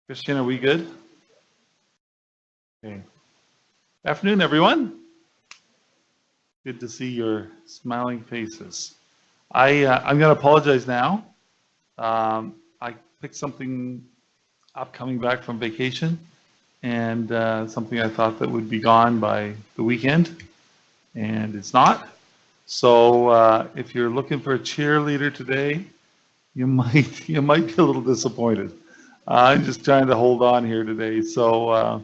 Christian, are we good? Okay. Afternoon, everyone. Good to see your smiling faces. I'm going to apologize now. I picked something up coming back from vacation, and something I thought that would be gone by the weekend, and it's not. So if you're looking for a cheerleader today, you might be a little disappointed. I'm just trying to hold on here today. So,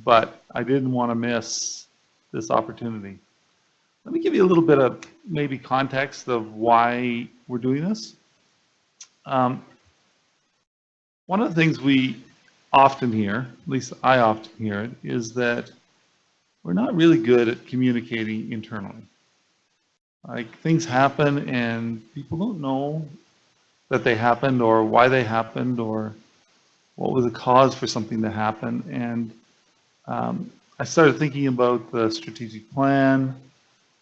but I didn't want to miss this opportunity. Let me give you a little bit of maybe context of why we're doing this. One of the things we often hear, at least I often hear it, is that we're not really good at communicating internally. Like things happen and people don't know that they happened or why they happened or what was the cause for something to happen. And I started thinking about the strategic plan,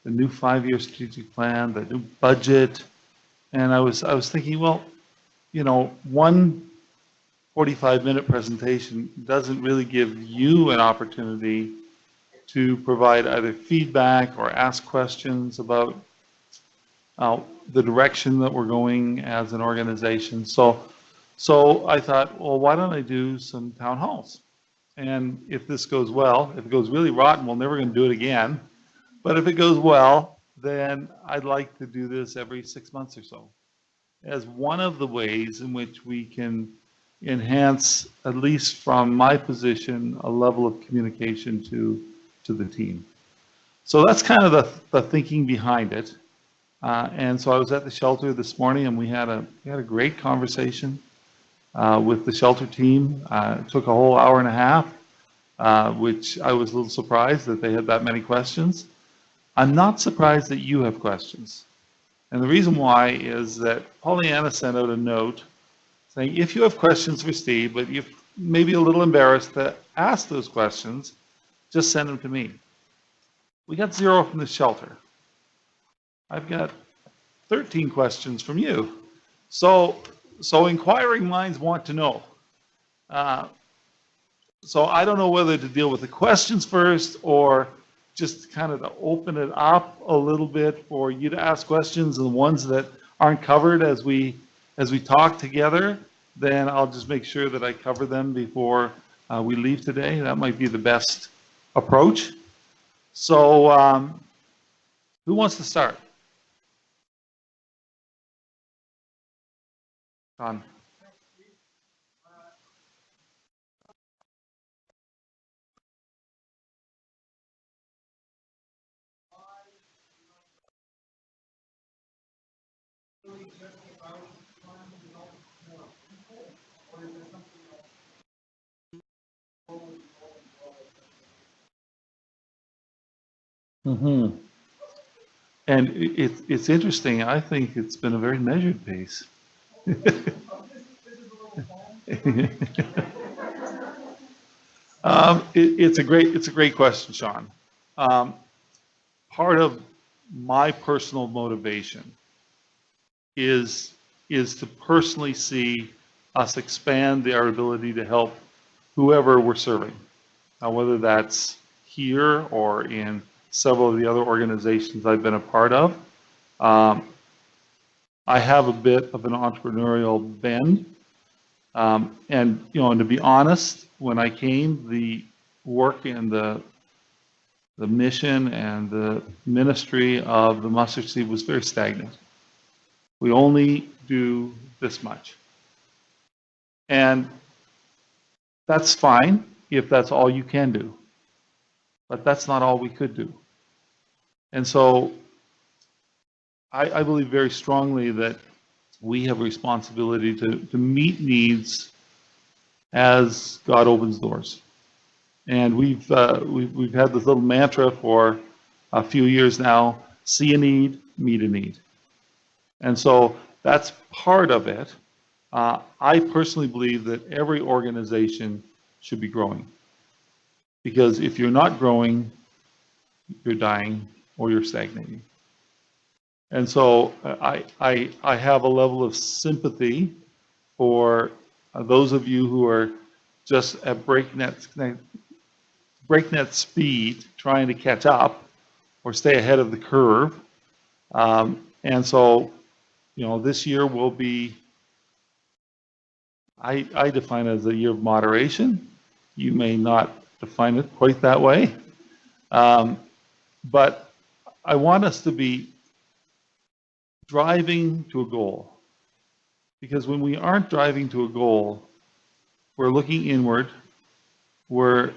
the new 5-year strategic plan, the new budget, and I was thinking, well, one 45-minute presentation doesn't really give you an opportunity to provide either feedback or ask questions about the direction that we're going as an organization. So I thought, well, why don't I do some town halls? And if this goes well, if it goes really rotten, we're never going to do it again. But if it goes well, then I'd like to do this every 6 months or so as one of the ways in which we can enhance, at least from my position, a level of communication to the team. So that's kind of the thinking behind it. And so I was at the shelter this morning, and we had a great conversation with the shelter team. It took a whole hour and a half, which I was a little surprised that they had that many questions. I'm not surprised that you have questions. And the reason why is that Pollyanna sent out a note saying, if you have questions for Steve, but you're maybe a little embarrassed to ask those questions, just send them to me. We got 0 from the shelter. I've got 13 questions from you. So inquiring minds want to know. So I don't know whether to deal with the questions first or just kind of to open it up a little bit for you to ask questions, and the ones that aren't covered as we talk together, then I'll just make sure that I cover them before we leave today. That might be the best approach. So who wants to start? John. Mm-hmm. And it's interesting. I think it's been a very measured pace. It's a great question, Sean. Part of my personal motivation is to personally see us expand our ability to help whoever we're serving. Now, whether that's here or in several of the other organizations I've been a part of. I have a bit of an entrepreneurial bend. And to be honest, when I came, the work and the mission and the ministry of the mustard seed was very stagnant. We only do this much. And that's fine if that's all you can do. But that's not all we could do. And so I believe very strongly that we have a responsibility to meet needs as God opens doors. And we've had this little mantra for a few years now: see a need, meet a need. And so that's part of it. I personally believe that every organization should be growing, because if you're not growing, you're dying or you're stagnating. And so I have a level of sympathy for those of you who are just at breakneck speed trying to catch up or stay ahead of the curve. And so, this year will be, I define it as a year of moderation. You may not define it quite that way. But I want us to be driving to a goal. Because when we aren't driving to a goal, we're looking inward. We're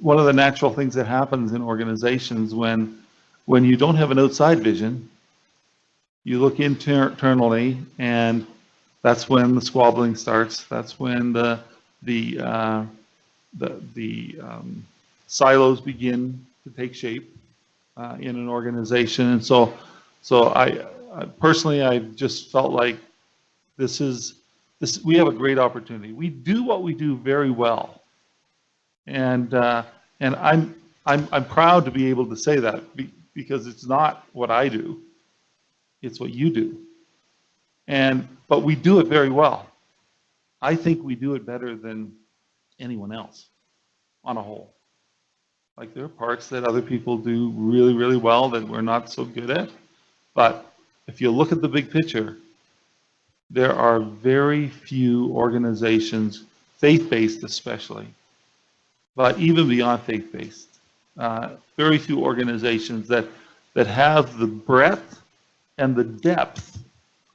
one of the natural things that happens in organizations when you don't have an outside vision, you look internally, and that's when the squabbling starts. That's when the silos begin to take shape in an organization. And so I personally, I've just felt like this. We have a great opportunity. We do what we do very well, and I'm proud to be able to say that because it's not what I do, it's what you do, but we do it very well. I think we do it better than anyone else on a whole. Like there are parts that other people do really, really well that we're not so good at, but if you look at the big picture, there are very few organizations, faith-based especially, but even beyond faith-based, very few organizations that have the breadth and the depth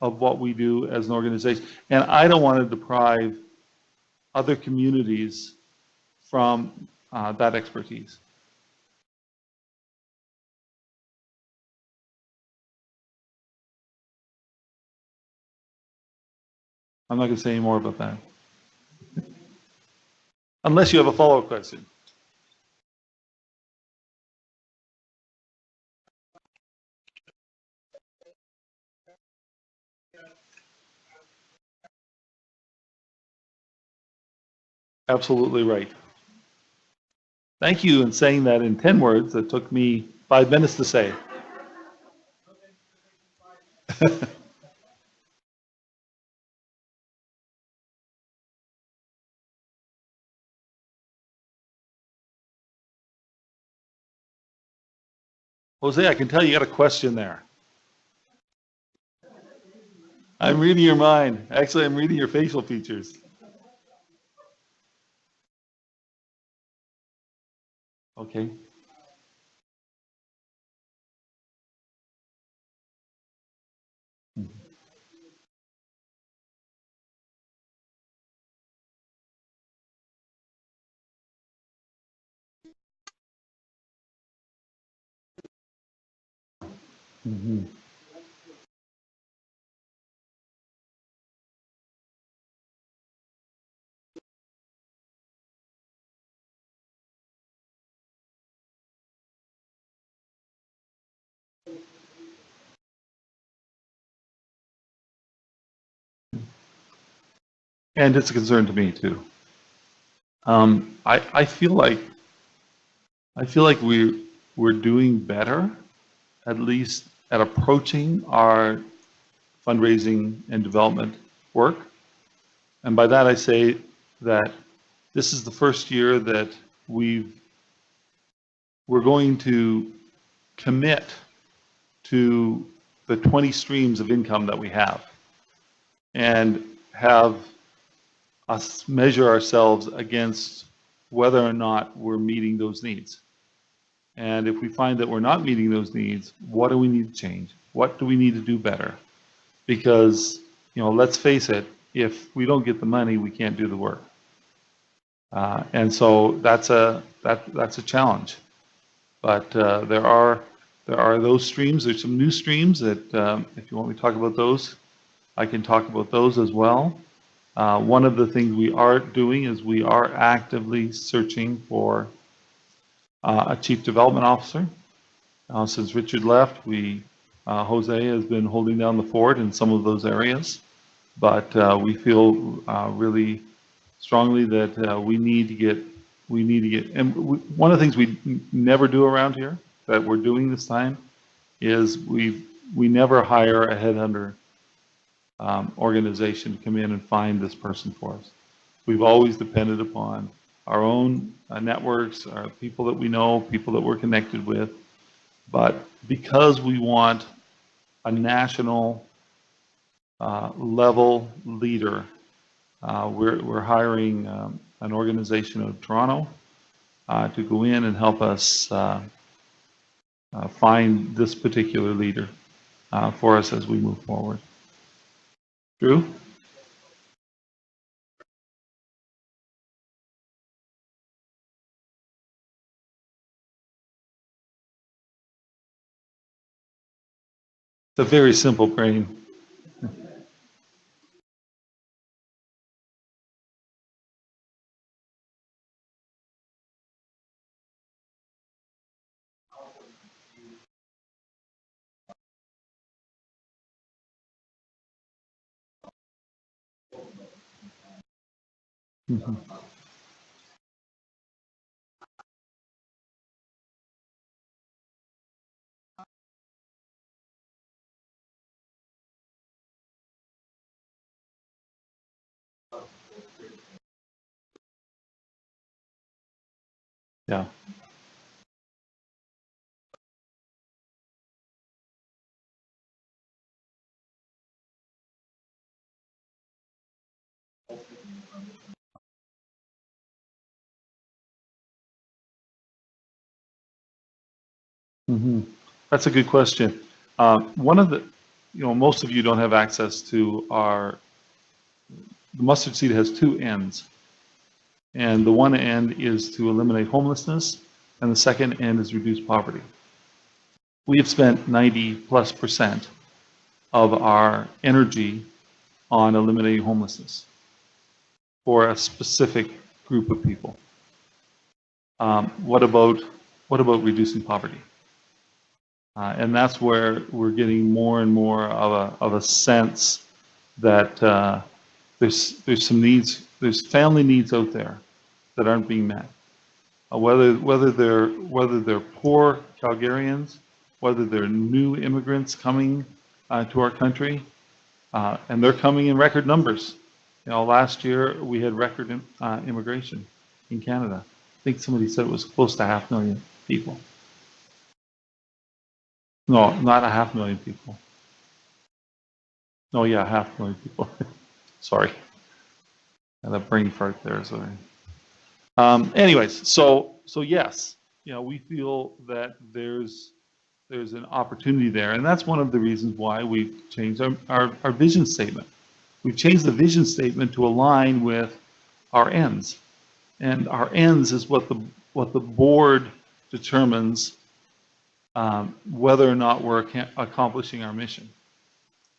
of what we do as an organization. And I don't want to deprive other communities from that expertise. I'm not going to say any more about that. Unless you have a follow-up question. Absolutely right. Thank you in saying that in 10 words that took me 5 minutes to say. Jose, I can tell you got a question there. I'm reading your mind. Actually, I'm reading your facial features. Okay. Mm-hmm. And it's a concern to me too. I feel like we're doing better, at least at approaching our fundraising and development work. And by that I say that this is the first year that we're going to commit to the 20 streams of income that we have and have us measure ourselves against whether or not we're meeting those needs. And if we find that we're not meeting those needs, what do we need to change? What do we need to do better? Because, let's face it, if we don't get the money, we can't do the work. And so that's a challenge. But there are those streams. There's some new streams that, if you want me to talk about those, I can talk about those as well. One of the things we are doing is we are actively searching for a chief development officer. Since Richard left, Jose has been holding down the fort in some of those areas, but we feel really strongly that we need to get. And one of the things we never do around here that we're doing this time is we never hire a headhunter organization to come in and find this person for us. We've always depended upon our own networks, our people that we know, people that we're connected with. But because we want a national level leader, we're hiring an organization out of Toronto to go in and help us find this particular leader for us as we move forward. Drew? It's a very simple brain. Mhm. Yeah. Hmm. That's a good question. One of the, most of you don't have access to the mustard seed has two ends. And the one end is to eliminate homelessness, and the second end is reduce poverty. We have spent 90+% of our energy on eliminating homelessness for a specific group of people. What about reducing poverty? And that's where we're getting more and more of a sense that there's some needs, there's family needs out there that aren't being met. Whether they're poor Calgarians, whether they're new immigrants coming to our country, and they're coming in record numbers. Last year we had record immigration in Canada. I think somebody said it was close to 500,000 people. No, not 500,000 people. No, yeah, 500,000 people. Sorry, had a brain fart there. Sorry. Anyways, so yes, we feel that there's an opportunity there, and that's one of the reasons why we've changed our vision statement. We've changed the vision statement to align with our ends, and our ends is what the board determines whether or not we're accomplishing our mission.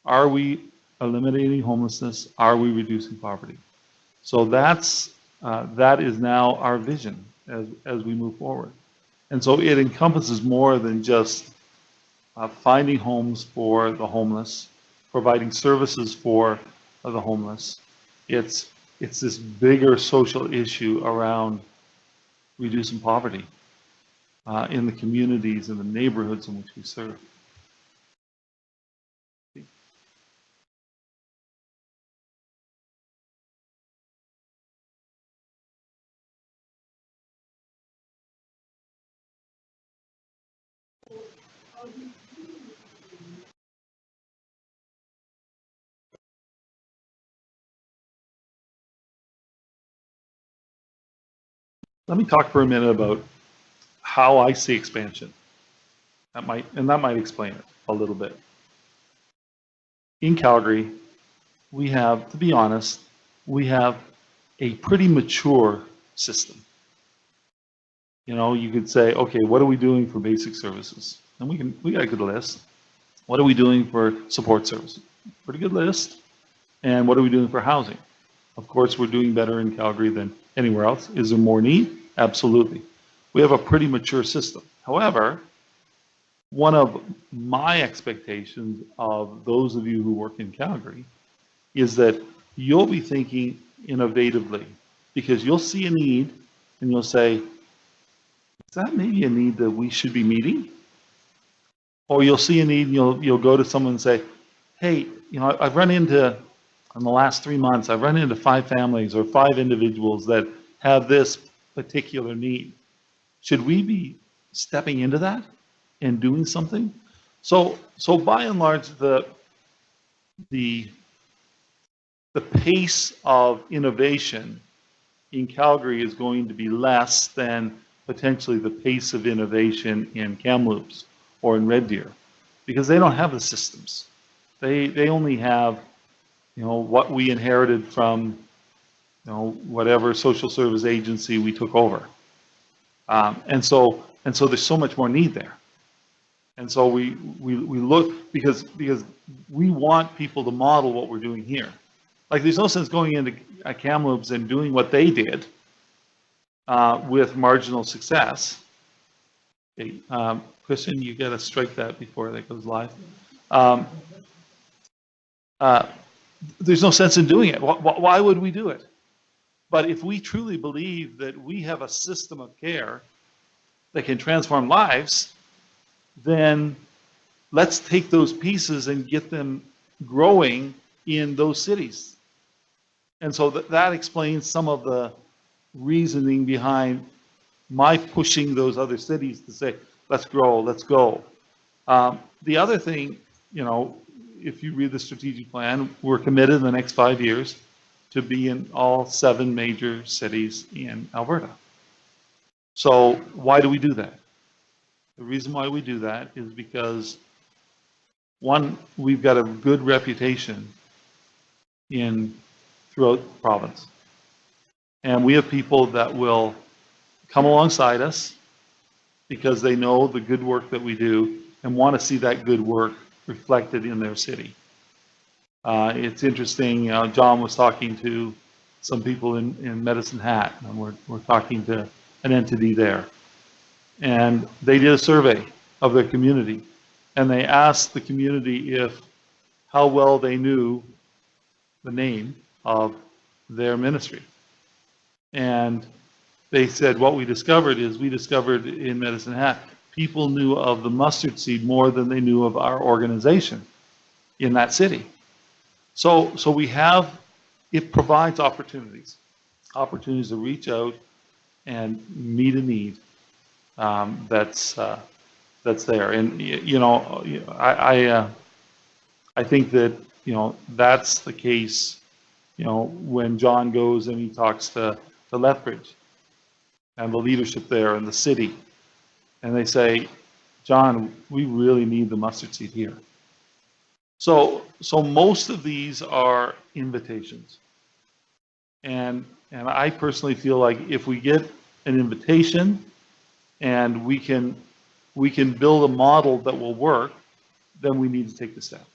Are we eliminating homelessness? Are we reducing poverty? So that is now our vision as we move forward. And so it encompasses more than just finding homes for the homeless, providing services for the homeless. It's this bigger social issue around reducing poverty in the communities and the neighborhoods in which we serve. Let me talk for a minute about how I see expansion. That might explain it a little bit. In Calgary, we have, to be honest, we have a pretty mature system. You could say, okay, what are we doing for basic services? And we got a good list. What are we doing for support services? Pretty good list. And what are we doing for housing? Of course, we're doing better in Calgary than anywhere else. Is there more need? Absolutely. We have a pretty mature system. However, one of my expectations of those of you who work in Calgary is that you'll be thinking innovatively, because you'll see a need and you'll say, is that maybe a need that we should be meeting? Or you'll see a need and you'll go to someone and say, hey, I've run into in the last 3 months, I've run into 5 families or 5 individuals that have this particular need. Should we be stepping into that and doing something? So by and large, the pace of innovation in Calgary is going to be less than potentially the pace of innovation in Kamloops or in Red Deer, because they don't have the systems. They only have, what we inherited from, whatever social service agency we took over. And so there's so much more need there. And so we look, because we want people to model what we're doing here. Like, there's no sense going into Kamloops and doing what they did with marginal success. Okay, Christian, you got to strike that before that goes live. There's no sense in doing it. Why would we do it? But if we truly believe that we have a system of care that can transform lives, then let's take those pieces and get them growing in those cities. And so that explains some of the reasoning behind my pushing those other cities to say, let's grow, let's go. The other thing, if you read the strategic plan, we're committed in the next 5 years to be in all 7 major cities in Alberta. So why do we do that? The reason why we do that is because, one, we've got a good reputation throughout the province. And we have people that will come alongside us because they know the good work that we do and want to see that good work reflected in their city. It's interesting, John was talking to some people in Medicine Hat, and we're talking to an entity there. And they did a survey of their community, and they asked the community how well they knew the name of their ministry. And they said, what we discovered in Medicine Hat, people knew of the mustard seed more than they knew of our organization in that city. So it provides opportunities to reach out and meet a need that's there. And I think that that's the case. When John goes and he talks to Lethbridge and the leadership there in the city, and they say, John, we really need the mustard seed here. So most of these are invitations, and I personally feel like if we get an invitation and we can build a model that will work, then we need to take the step.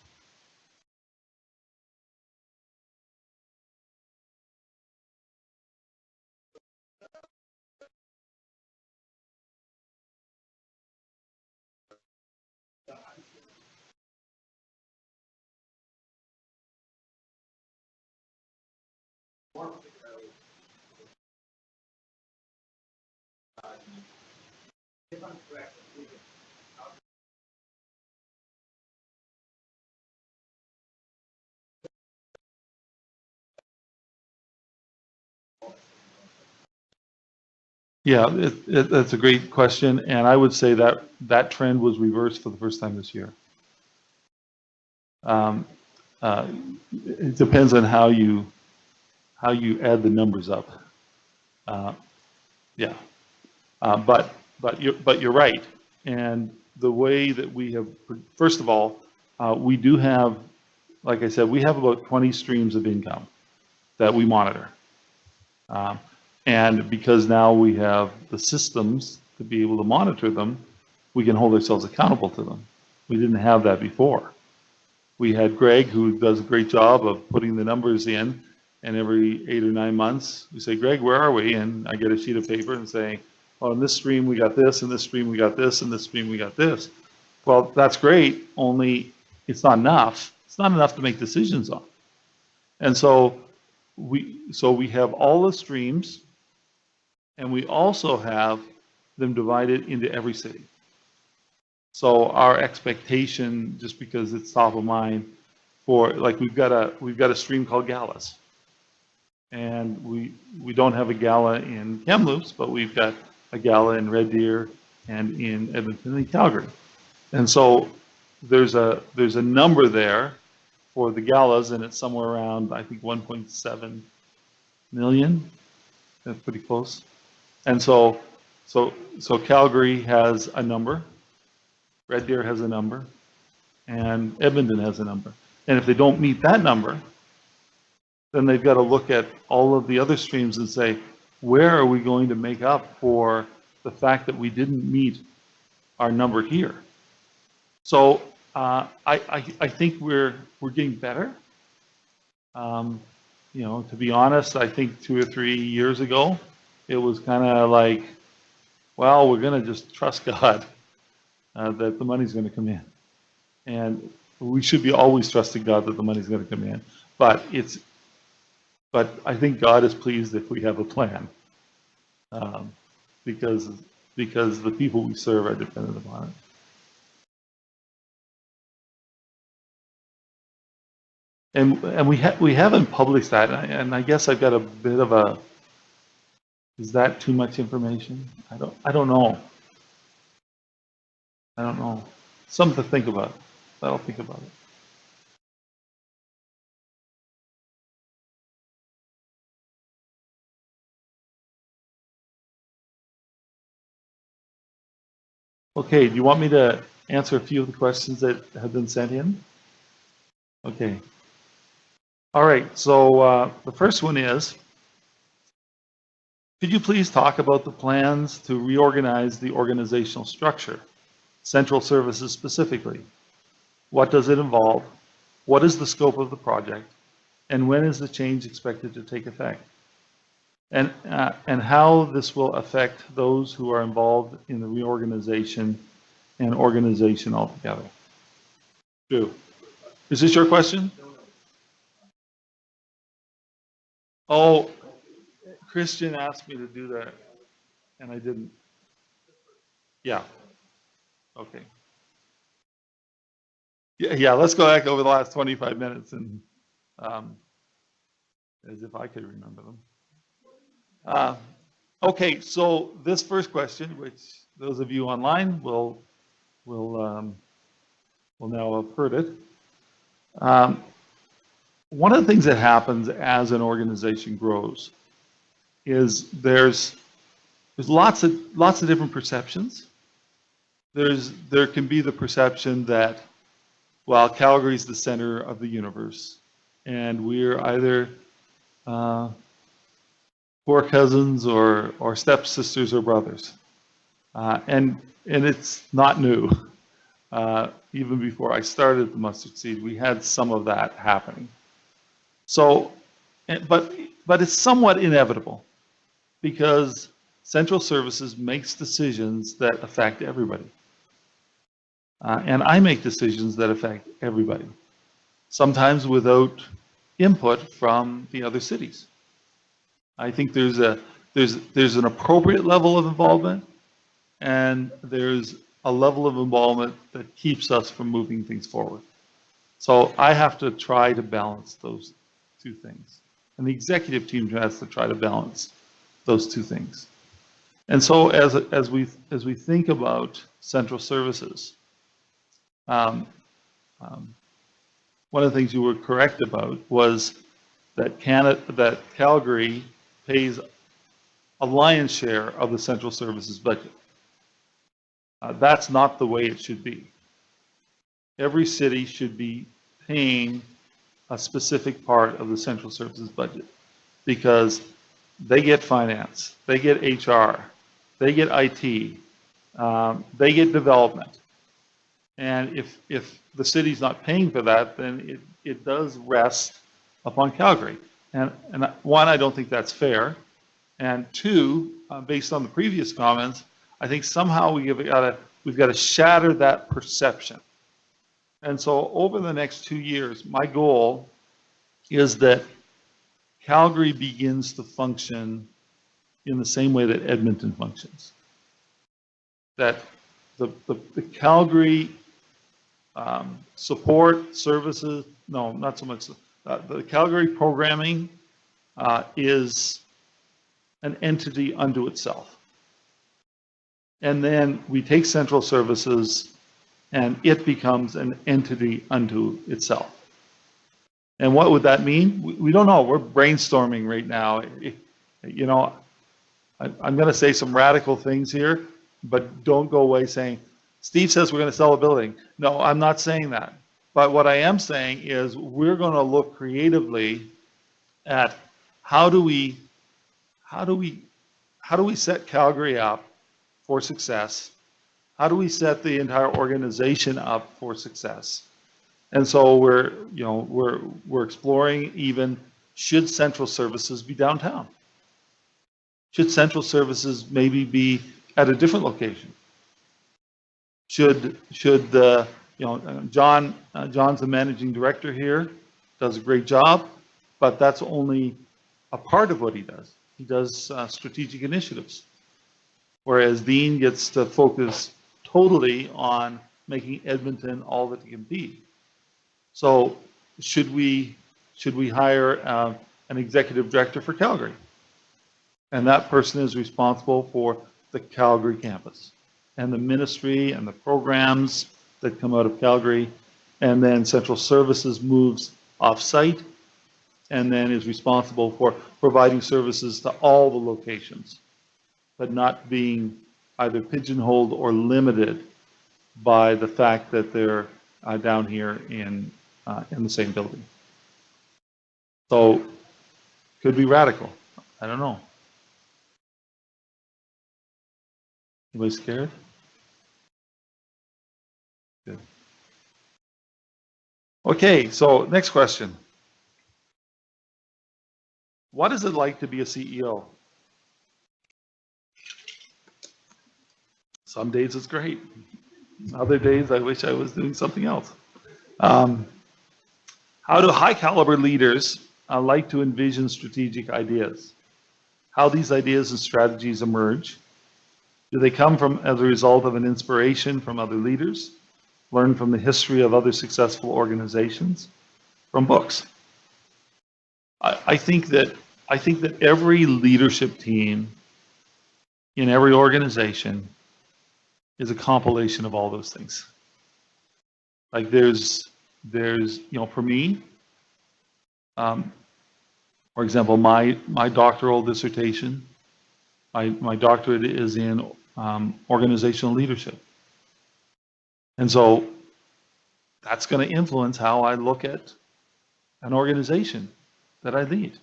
Yeah, that's a great question, and I would say that trend was reversed for the first time this year. It depends on how you add the numbers up. Yeah, but you're right, and the way that we have, first of all, we do have, like I said, we have about 20 streams of income that we monitor. And because now we have the systems to be able to monitor them, we can hold ourselves accountable to them. We didn't have that before. We had Greg, who does a great job of putting the numbers in, and every 8 or 9 months, we say, Greg, where are we? And I get a sheet of paper and say, oh, in this stream we got this, in this stream we got this, in this stream we got this. Well, that's great, only it's not enough. It's not enough to make decisions on. And so we have all the streams, and we also have them divided into every city. So our expectation, just because it's top of mind, for, like, we've got a stream called Gallus, and we don't have a gala in Kamloops, but we've got a gala in Red Deer and in Edmonton and Calgary. And so there's a number there for the galas, and it's somewhere around, I think, 1.7 million. That's pretty close. And so Calgary has a number, Red Deer has a number, and Edmonton has a number. And if they don't meet that number, then they've got to look at all of the other streams and say, where are we going to make up for the fact that we didn't meet our number here? So I think we're getting better. You know, to be honest, I think 2 or 3 years ago, it was kind of like, well, we're going to just trust God that the money's going to come in. And we should be always trusting God that the money's going to come in. But I think God is pleased if we have a plan, because the people we serve are dependent upon it. And we haven't published that, and I guess I've got a bit of a. Is that too much information? I don't know. I don't know. Something to think about. I'll think about it. Okay, do you want me to answer a few of the questions that have been sent in? Okay. All right, so the first one is, could you please talk about the plans to reorganize the organizational structure, central services specifically? What does it involve? What is the scope of the project? And when is the change expected to take effect? And how this will affect those who are involved in the reorganization and organization altogether. Drew, is this your question? Oh, Christian asked me to do that, and I didn't. Yeah. Okay. Yeah, let's go back over the last 25 minutes and as if I could remember them. Okay, so this first question, which those of you online will now have heard it. One of the things that happens as an organization grows is there's lots of different perceptions. There can be the perception that, well, Calgary's the center of the universe, and we're either poor cousins or stepsisters or brothers, and it's not new. Even before I started the Mustard Seed, we had some of that happening. So, but it's somewhat inevitable because central services makes decisions that affect everybody. And I make decisions that affect everybody, sometimes without input from the other cities. I think there's an appropriate level of involvement, and there's a level of involvement that keeps us from moving things forward. So I have to try to balance those two things, and the executive team has to try to balance those two things. And so as we think about central services, one of the things you were correct about was that Calgary pays a lion's share of the central services budget. That's not the way it should be. Every city should be paying a specific part of the central services budget because they get finance, they get HR, they get IT, they get development. And if the city's not paying for that, then it does rest upon Calgary. And one, I don't think that's fair. And two, based on the previous comments, I think somehow we've got to shatter that perception. And so over the next 2 years, my goal is that Calgary begins to function in the same way that Edmonton functions. That the Calgary support, services, no, not so much. The Calgary programming is an entity unto itself. And then we take central services and it becomes an entity unto itself. And what would that mean? We don't know. We're brainstorming right now. You know, I'm going to say some radical things here, but don't go away saying, Steve says we're going to sell a building. No, I'm not saying that. But what I am saying is we're going to look creatively at how do we set Calgary up for success? How do we set the entire organization up for success? And so we're exploring even, should central services be downtown? Should central services maybe be at a different location? Should the, John's the managing director here, does a great job, but that's only a part of what he does. He does strategic initiatives, whereas Dean gets to focus totally on making Edmonton all that it can be. So should we hire an executive director for Calgary? And that person is responsible for the Calgary campus and the ministry and the programs that come out of Calgary. And then central services moves off-site and then is responsible for providing services to all the locations, but not being either pigeonholed or limited by the fact that they're down here in the same building. So could be radical. I don't know. Anybody scared? Good. Okay, so next question. What is it like to be a CEO? Some days it's great. Other days I wish I was doing something else. How do high caliber leaders like to envision strategic ideas? How these ideas and strategies emerge? Do they come from as a result of an inspiration from other leaders? Learn from the history of other successful organizations? From books? I think that every leadership team in every organization is a compilation of all those things. Like there's for me, for example, my doctoral dissertation, my doctorate is in organizational leadership. And so that's going to influence how I look at an organization that I lead.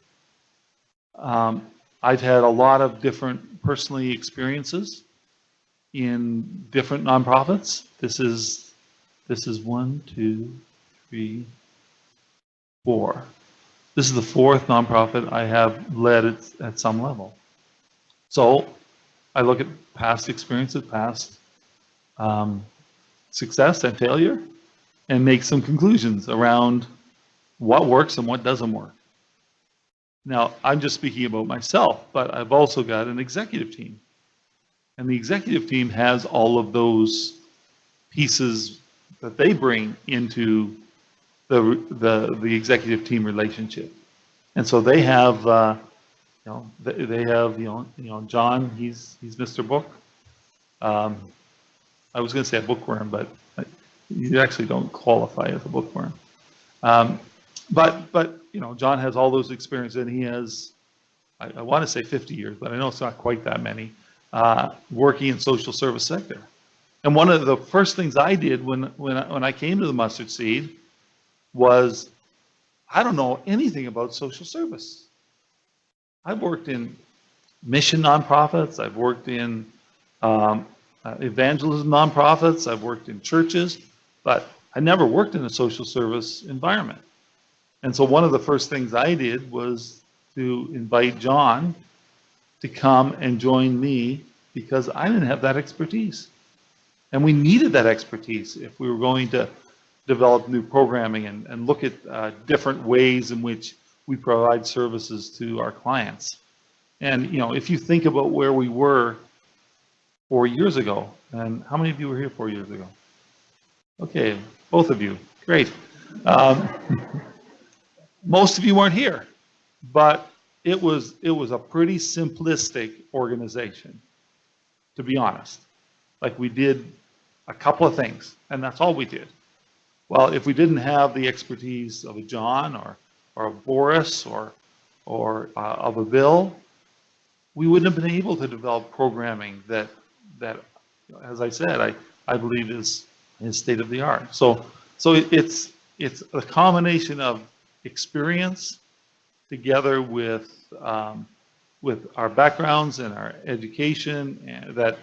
I've had a lot of different personal experiences in different nonprofits. This is 1, 2, 3, 4. This is the 4th nonprofit I have led at some level. So I look at past experiences, past success and failure, and make some conclusions around what works and what doesn't work. Now, I'm just speaking about myself, but I've also got an executive team. And the executive team has all of those pieces that they bring into the executive team relationship. And so they have, they have, John, he's Mr. Book. I was going to say a bookworm, but you actually don't qualify as a bookworm. But John has all those experiences, and he has, I want to say 50 years, but I know it's not quite that many, working in social service sector. And one of the first things I did when I came to the Mustard Seed was, I don't know anything about social service. I've worked in mission nonprofits, I've worked in evangelism nonprofits, I've worked in churches, but I never worked in a social service environment. And so one of the first things I did was to invite John to come and join me because I didn't have that expertise. And we needed that expertise if we were going to develop new programming and look at different ways in which we provide services to our clients. And if you think about where we were 4 years ago, and how many of you were here 4 years ago? Okay, both of you, great. Um, most of you weren't here, but it was a pretty simplistic organization, to be honest. Like, we did a couple of things, and that's all we did. Well, if we didn't have the expertise of a John or a Boris or of a Bill, we wouldn't have been able to develop programming that, as I said, I believe is state of the art. So it's a combination of experience together with our backgrounds and our education, and that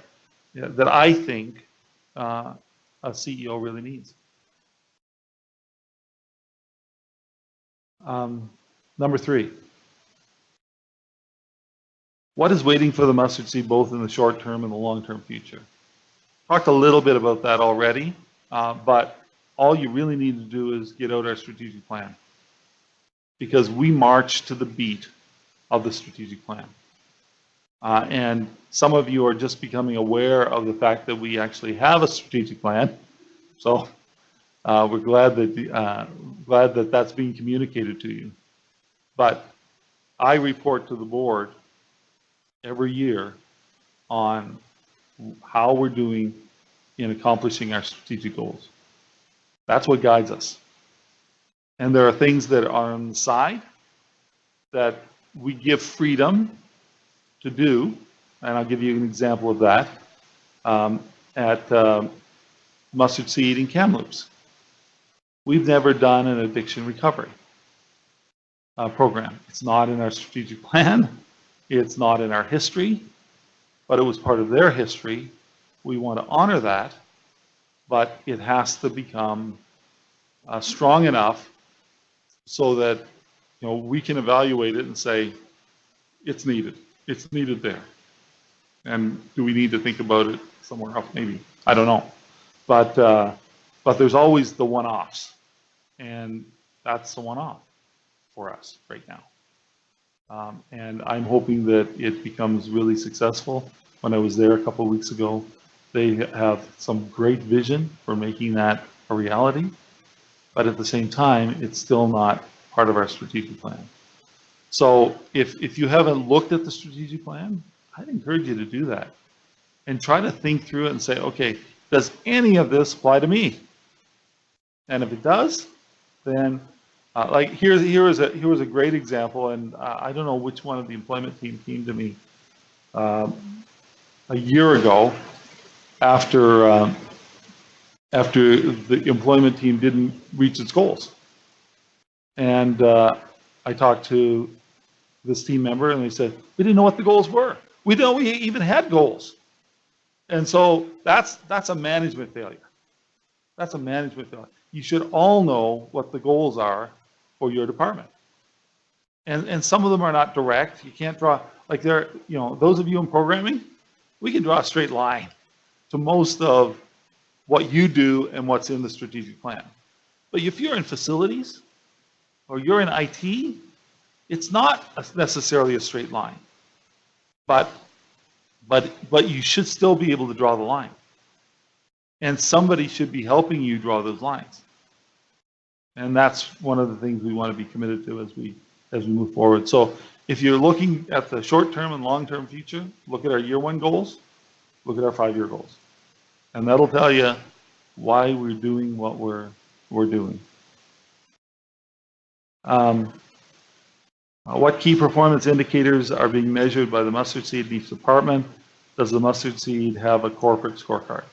I think a CEO really needs. Number 3, what is waiting for the mustard seed both in the short term and the long term future? Talked a little bit about that already, but all you really need to do is get out our strategic plan, because we march to the beat of the strategic plan. And some of you are just becoming aware of the fact that we actually have a strategic plan. So we're glad that that's being communicated to you. But I report to the board every year on how we're doing in accomplishing our strategic goals. That's what guides us. And there are things that are on the side that we give freedom to do, and I'll give you an example of that at Mustard Seed and Kamloops. We've never done an addiction recovery program. It's not in our strategic plan. It's not in our history, but it was part of their history. We want to honor that, but it has to become strong enough so that we can evaluate it and say it's needed. It's needed there. And do we need to think about it somewhere else? Maybe. I don't know. But there's always the one-offs, and that's the one-off for us right now. And I'm hoping that it becomes really successful. When I was there a couple of weeks ago, they have some great vision for making that a reality, but at the same time, it's still not part of our strategic plan. So if you haven't looked at the strategic plan, I'd encourage you to do that and try to think through it and say, okay, does any of this apply to me? And if it does, then like here was a great example, and I don't know which one of the employment team came to me a year ago after the employment team didn't reach its goals, and I talked to this team member, and they said we didn't know what the goals were. We didn't know we even had goals, and so that's a management failure. That's a management failure. You should all know what the goals are for your department. And some of them are not direct. You can't draw, like those of you in programming, we can draw a straight line to most of what you do and what's in the strategic plan. But if you're in facilities or you're in IT, it's not necessarily a straight line. But you should still be able to draw the line. And somebody should be helping you draw those lines. And that's one of the things we want to be committed to as we move forward. So if you're looking at the short-term and long-term future, look at our year 1 goals, look at our 5-year goals. And that'll tell you why we're doing what we're doing. What key performance indicators are being measured by the Mustard Seed in each department? Does the Mustard Seed have a corporate scorecard?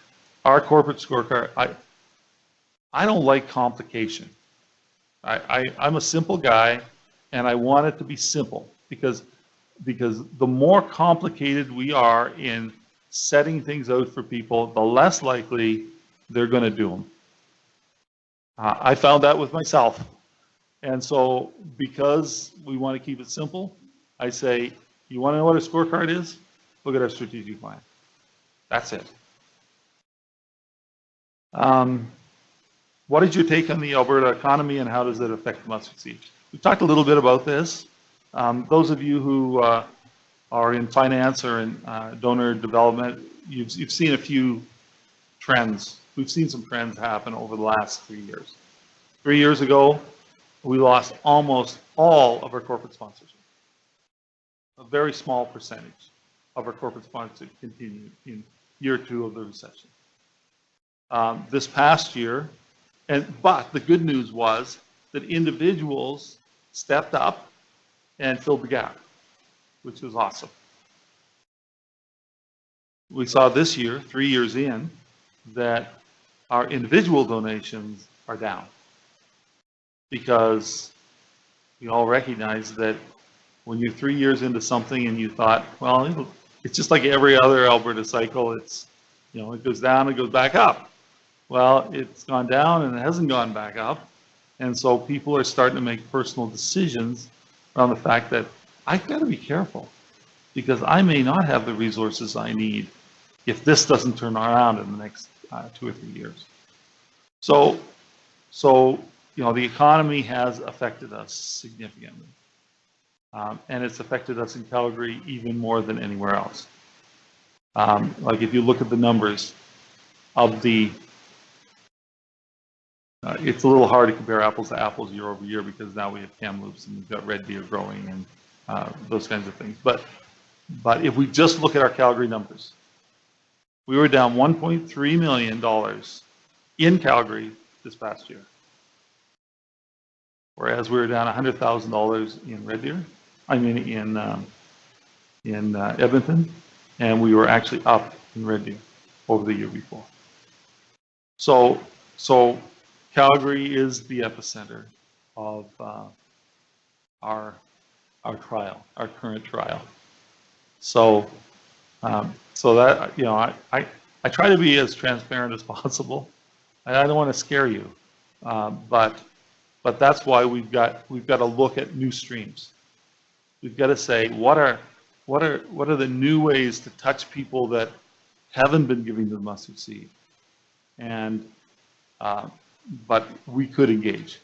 Our corporate scorecard, I don't like complication. I'm a simple guy, and I want it to be simple because the more complicated we are in setting things out for people, the less likely they're going to do them. I found that with myself. And so because we want to keep it simple, I say, you want to know what a scorecard is? Look at our strategic plan. That's it. What is your take on the Alberta economy, and how does it affect the Mustard Seed? We've talked a little bit about this. Those of you who are in finance or in donor development, you've seen a few trends. We've seen some trends happen over the last 3 years. 3 years ago, we lost almost all of our corporate sponsorship. A very small percentage of our corporate sponsorship continued in year 2 of the recession. This past year, but the good news was that individuals stepped up and filled the gap, which was awesome. We saw this year, 3 years in, that our individual donations are down because we all recognize that when you're 3 years into something and you thought, well, it's just like every other Alberta cycle, it's, you know, it goes down, it goes back up. Well, it's gone down and it hasn't gone back up. And so people are starting to make personal decisions around the fact that I've got to be careful because I may not have the resources I need if this doesn't turn around in the next 2 or 3 years. So, you know, the economy has affected us significantly. And it's affected us in Calgary even more than anywhere else. Like if you look at the numbers of the, it's a little hard to compare apples to apples year over year because now we have Kamloops and we've got red deer growing and those kinds of things. But if we just look at our Calgary numbers, we were down $1.3 million in Calgary this past year, whereas we were down $100,000 in Red Deer. I mean in Edmonton, and we were actually up in Red Deer over the year before. So Calgary is the epicenter of our trial, our current trial. So that, you know, I try to be as transparent as possible. I don't want to scare you, but that's why we've got to look at new streams. We've got to say what are the new ways to touch people that haven't been giving the mustard seed, and but we could engage.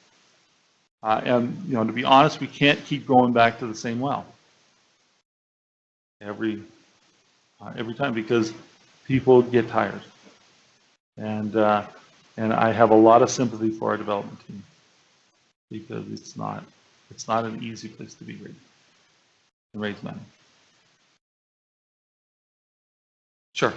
And you know, to be honest, we can't keep going back to the same well every time because people get tired, and I have a lot of sympathy for our development team because it's not an easy place to be and raise money. Sure.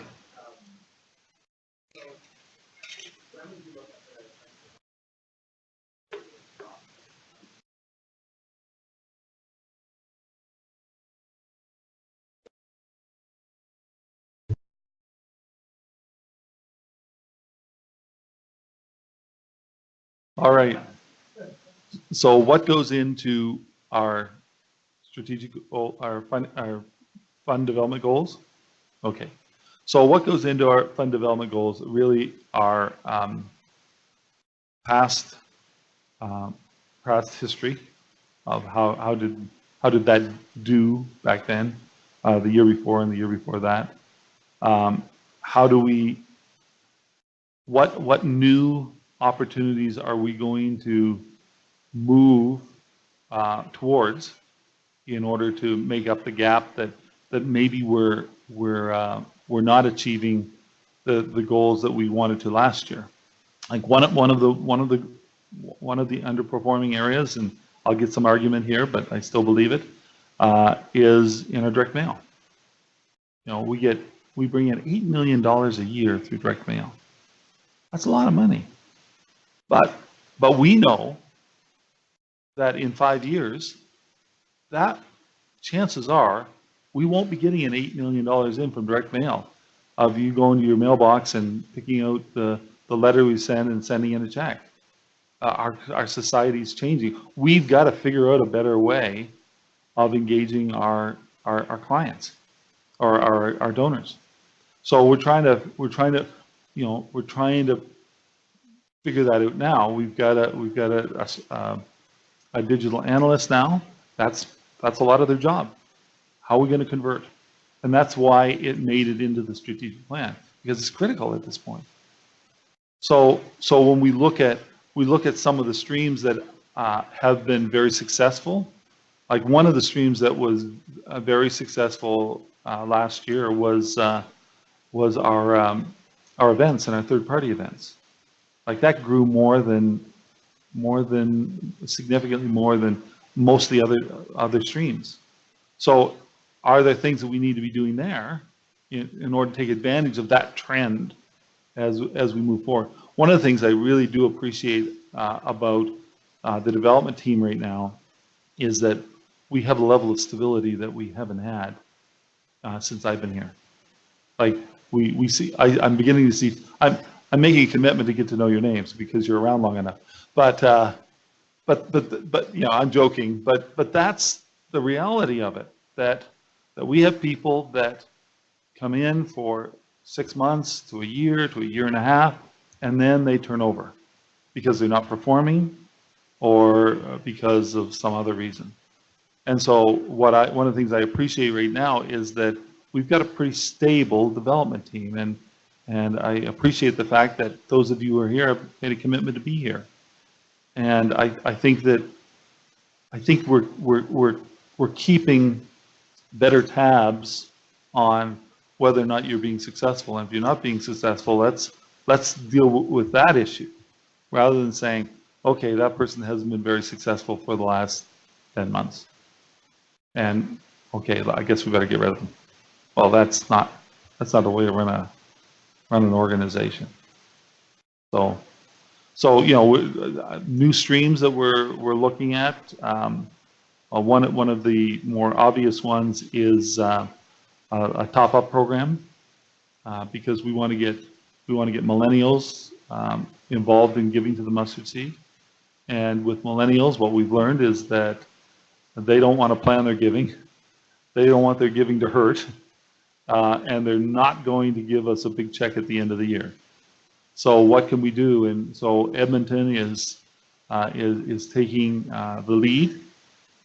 All right. So what goes into our strategic goal, our fund development goals? Okay. So what goes into our fund development goals really are past history of how did that do back then, the year before and the year before that. How do we, what new opportunities are we going to move towards in order to make up the gap that maybe we're not achieving the goals that we wanted to last year. Like one of the underperforming areas, and I'll get some argument here, but I still believe it, is in our direct mail. You know, we bring in $8 million a year through direct mail. That's a lot of money. But we know that in 5 years, that chances are we won't be getting an $8 million in from direct mail of you going to your mailbox and picking out the letter we send and sending in a check. Our society is changing. We've got to figure out a better way of engaging our clients or our donors. So we're trying to figure that out now. We've got a digital analyst now. That's a lot of their job. How are we going to convert? And that's why it made it into the strategic plan, because it's critical at this point. So when we look at some of the streams that have been very successful, like one of the streams that was very successful last year was our events and our third-party events. Like that grew more than significantly more than most of the other streams. So are there things that we need to be doing there in order to take advantage of that trend as we move forward? One of the things I really do appreciate about the development team right now is that we have a level of stability that we haven't had since I've been here. Like we see, I'm beginning to see. I'm making a commitment to get to know your names because you're around long enough. But you know, I'm joking. But that's the reality of it. That we have people that come in for 6 months to a year and a half, and then they turn over because they're not performing or because of some other reason. And so one of the things I appreciate right now is that we've got a pretty stable development team, and I appreciate the fact that those of you who are here have made a commitment to be here. And I think we're keeping better tabs on whether or not you're being successful. And if you're not being successful, let's deal with that issue rather than saying, okay, that person hasn't been very successful for the last 10 months. And okay, I guess we better get rid of them. Well, that's not the way to run an organization. So you know, new streams that we're looking at. One of the more obvious ones is a top-up program because we want to get millennials involved in giving to the mustard seed. And with millennials, what we've learned is that they don't want to plan their giving. They don't want their giving to hurt, and they're not going to give us a big check at the end of the year. So what can we do? And so Edmonton is taking the lead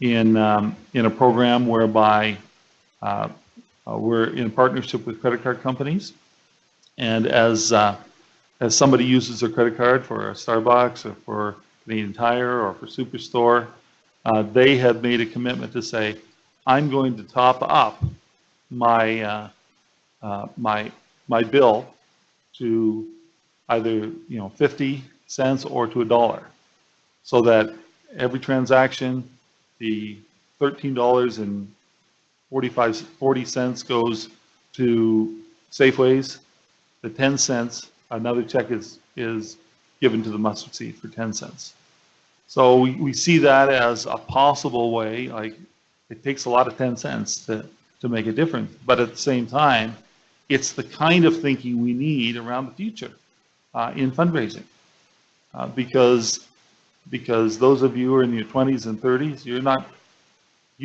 in a program whereby we're in partnership with credit card companies, and as somebody uses their credit card for a Starbucks or for Canadian Tire or for Superstore, they have made a commitment to say, I'm going to top up my my bill to either 50 cents or to $1, so that every transaction, the $13.40 goes to Safeways. The 10 cents, another check is given to the mustard seed for 10 cents. So we see that as a possible way. Like, it takes a lot of 10 cents to make a difference, but at the same time, it's the kind of thinking we need around the future in fundraising, because those of you who are in your 20s and 30s, you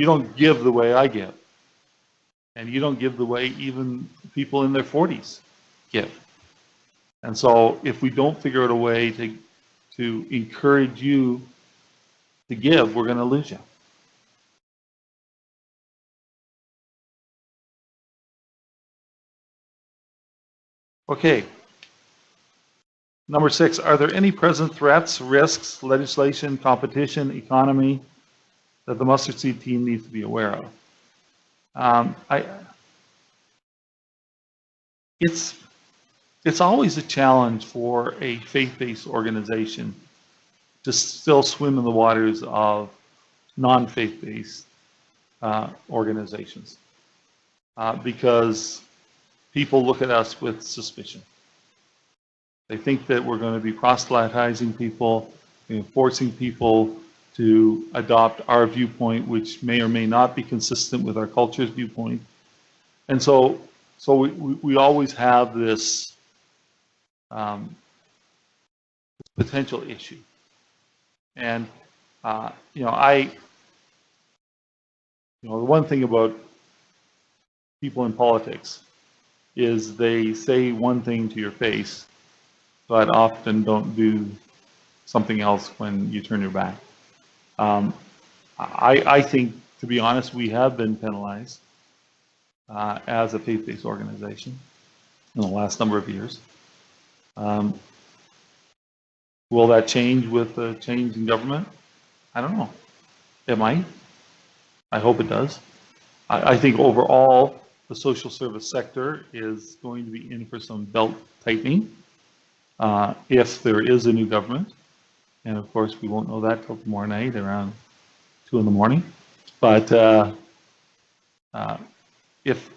don't give the way I give, and you don't give the way even people in their 40s give. And so if we don't figure out a way to encourage you to give, we're going to lose you. Okay. Number 6, are there any present threats, risks, legislation, competition, economy that the mustard seed team needs to be aware of? It's always a challenge for a faith-based organization to still swim in the waters of non-faith-based organizations, because people look at us with suspicion. They think that we're going to be proselytizing people, forcing people to adopt our viewpoint, which may or may not be consistent with our culture's viewpoint. And so we always have this potential issue. And the one thing about people in politics is they say one thing to your face, but often don't do something else when you turn your back. I think, to be honest, we have been penalized as a faith-based organization in the last number of years. Will that change with the change in government? I don't know. It might. I hope it does. I think overall, the social service sector is going to be in for some belt tightening if there is a new government. And of course, we won't know that till tomorrow night around 2 in the morning. But uh, if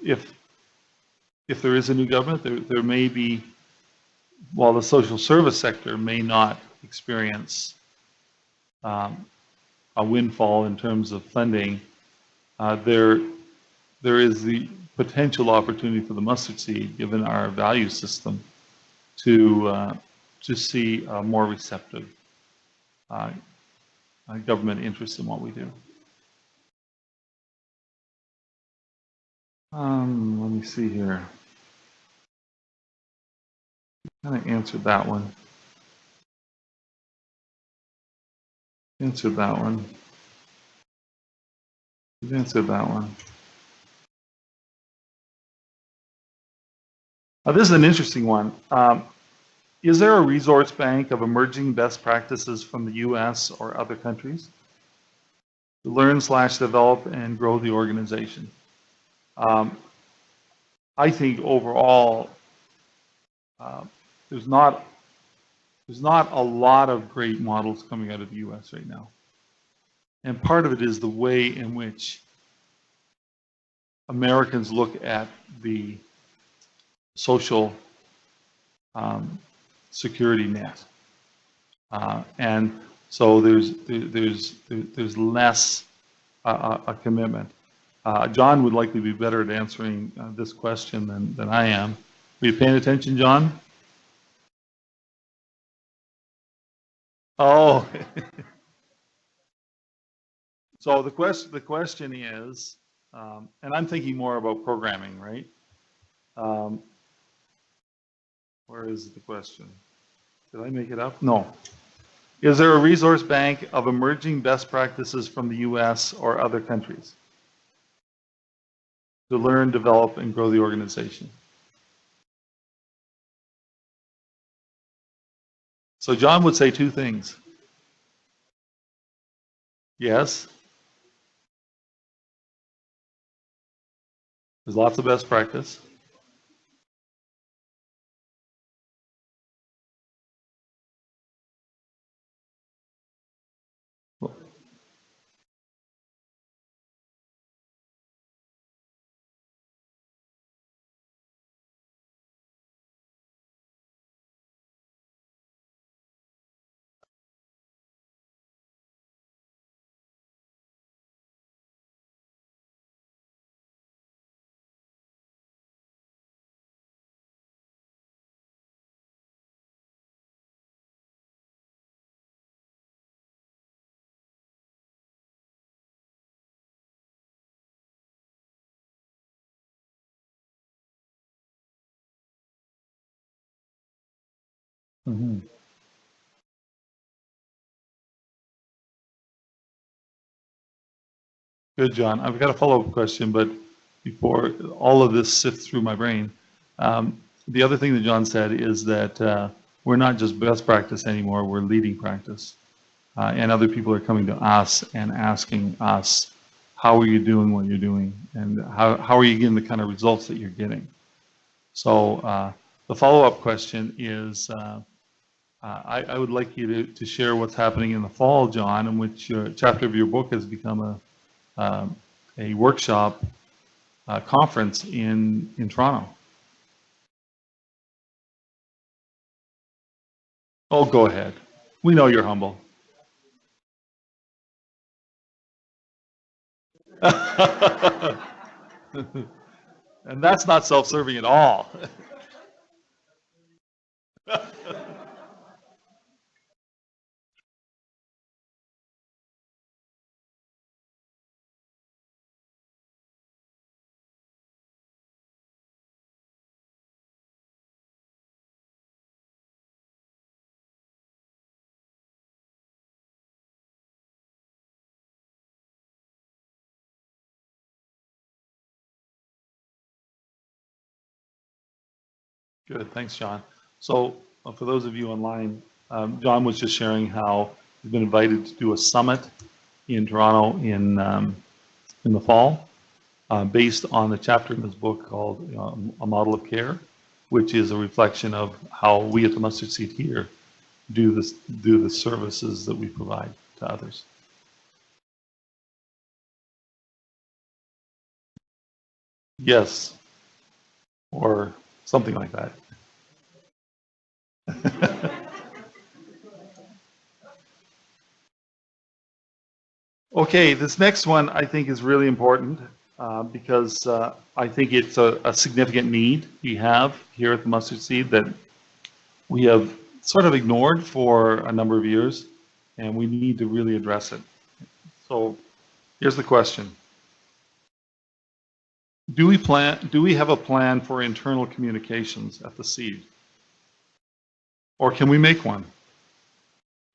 there is a new government, there may be, while the social service sector may not experience um, a windfall in terms of funding, there is the potential opportunity for the mustard seed, given our value system, to see a more receptive uh, government interest in what we do. Let me see here. Kind of answered that one. Answered that one. Answered that one. This is an interesting one. Is there a resource bank of emerging best practices from the U.S. or other countries to learn/develop and grow the organization? I think overall, there's not a lot of great models coming out of the U.S. right now. And part of it is the way in which Americans look at the social security net, and so there's less a commitment. John would likely be better at answering this question than I am. Are you paying attention, John? Oh, so the question is, and I'm thinking more about programming, right? Where is the question? Did I make it up? No. Is there a resource bank of emerging best practices from the U.S. or other countries to learn, develop, and grow the organization? So John would say two things. Yes, there's lots of best practice. Mm-hmm. Good, John. I've got a follow-up question, but before all of this sifts through my brain, the other thing that John said is that we're not just best practice anymore, we're leading practice. And other people are coming to us and asking us, how are you doing what you're doing? And how are you getting the kind of results that you're getting? So the follow-up question is, I would like you to share what's happening in the fall, John, in which chapter of your book has become a workshop conference in Toronto. Oh, go ahead. We know you're humble. And that's not self-serving at all. Good, thanks, John. So for those of you online, John was just sharing how he's been invited to do a summit in Toronto in the fall, based on the chapter in his book called A Model of Care, which is a reflection of how we at the Mustard Seed here do this, do the services that we provide to others. Yes, or something like that. Okay, this next one I think is really important because I think it's a significant need we have here at the Mustard Seed that we have sort of ignored for a number of years, and we need to really address it. So here's the question. Do we have a plan for internal communications at the Seed? Or can we make one?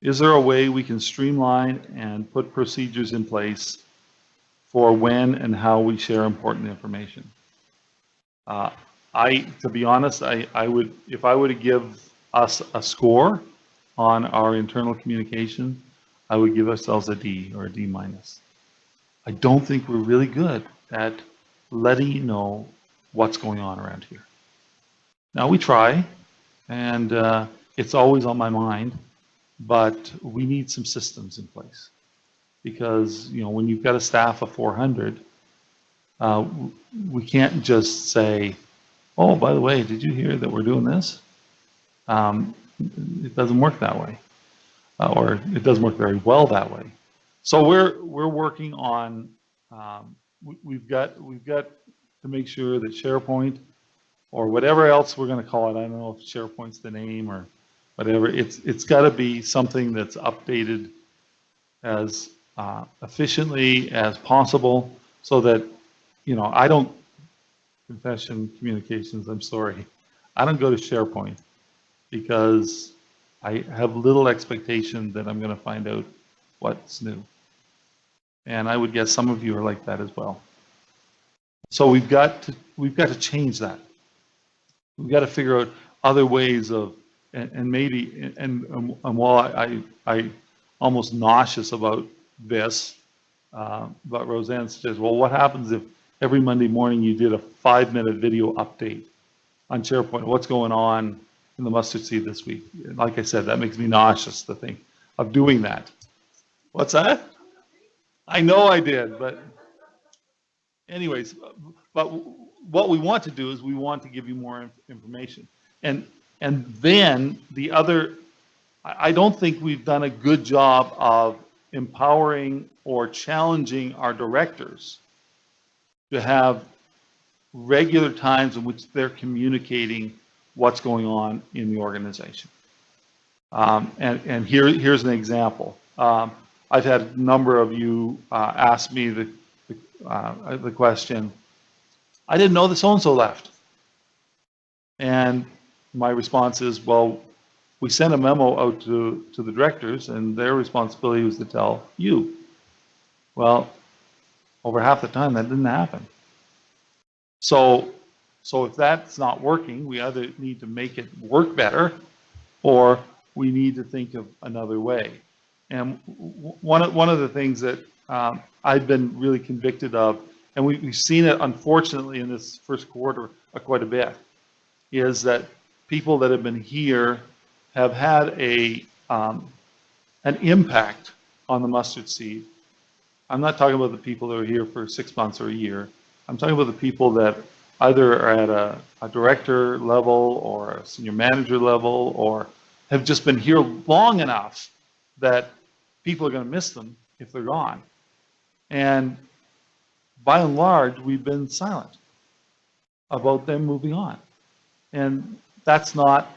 Is there a way we can streamline and put procedures in place for when and how we share important information? To be honest, I would, if I were to give us a score on our internal communication, I would give ourselves a D or a D minus. I don't think we're really good at letting you know what's going on around here. Now we try, and it's always on my mind, but we need some systems in place because, you know, when you've got a staff of 400, we can't just say, oh, by the way, did you hear that we're doing this? It doesn't work that way, or it doesn't work very well that way. So we're working on. We've got to make sure that SharePoint or whatever else we're going to call it. I don't know if SharePoint's the name or whatever. It's got to be something that's updated as efficiently as possible, so that, you know, I don't, confession communications, I'm sorry, I don't go to SharePoint because I have little expectation that I'm going to find out what's new. And I would guess some of you are like that as well. So we've got to change that. We've got to figure out other ways of, and maybe, and while I almost nauseous about this, but Roseanne says, well, what happens if every Monday morning you did a 5-minute video update on SharePoint? What's going on in the Mustard Seed this week? Like I said, that makes me nauseous to think of doing that. What's that? I know I did, but anyways, but what we want to do is we want to give you more information. And then the other, I don't think we've done a good job of empowering or challenging our directors to have regular times in which they're communicating what's going on in the organization. And here's an example. I've had a number of you ask me the question, I didn't know that so-and-so left. And my response is, well, we sent a memo out to the directors, and their responsibility was to tell you. Well, over half the time, that didn't happen. So if that's not working, we either need to make it work better, or we need to think of another way. And one of the things that I've been really convicted of, and we've seen it unfortunately in this first quarter quite a bit, is that people that have been here have had an impact on the Mustard Seed. I'm not talking about the people that are here for 6 months or a year. I'm talking about the people that either are at a director level or a senior manager level, or have just been here long enough that people are going to miss them if they're gone. And by and large, we've been silent about them moving on. And that's not,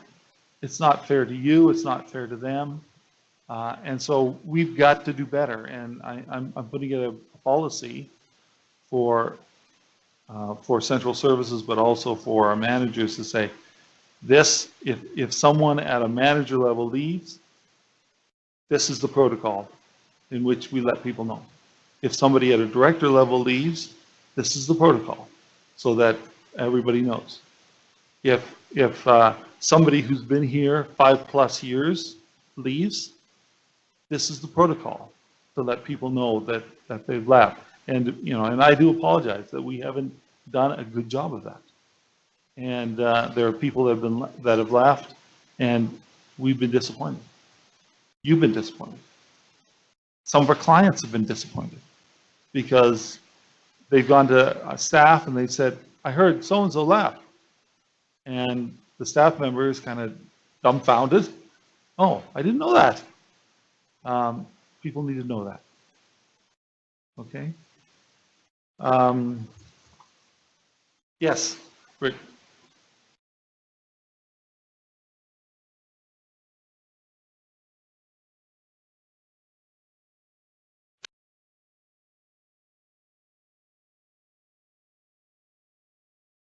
it's not fair to you, it's not fair to them. And so we've got to do better. And I'm putting in a policy for central services, but also for our managers to say, this, if someone at a manager level leaves, this is the protocol in which we let people know. If somebody at a director level leaves, this is the protocol, so that everybody knows. If somebody who's been here 5+ years leaves, this is the protocol to let people know that they've left. And you know, and I do apologize that we haven't done a good job of that. And there are people that have left, and we've been disappointed. You've been disappointed. Some of our clients have been disappointed because they've gone to staff and they've said, I heard so-and-so left. And the staff member is kind of dumbfounded. Oh, I didn't know that. People need to know that. Okay. Yes, Rick.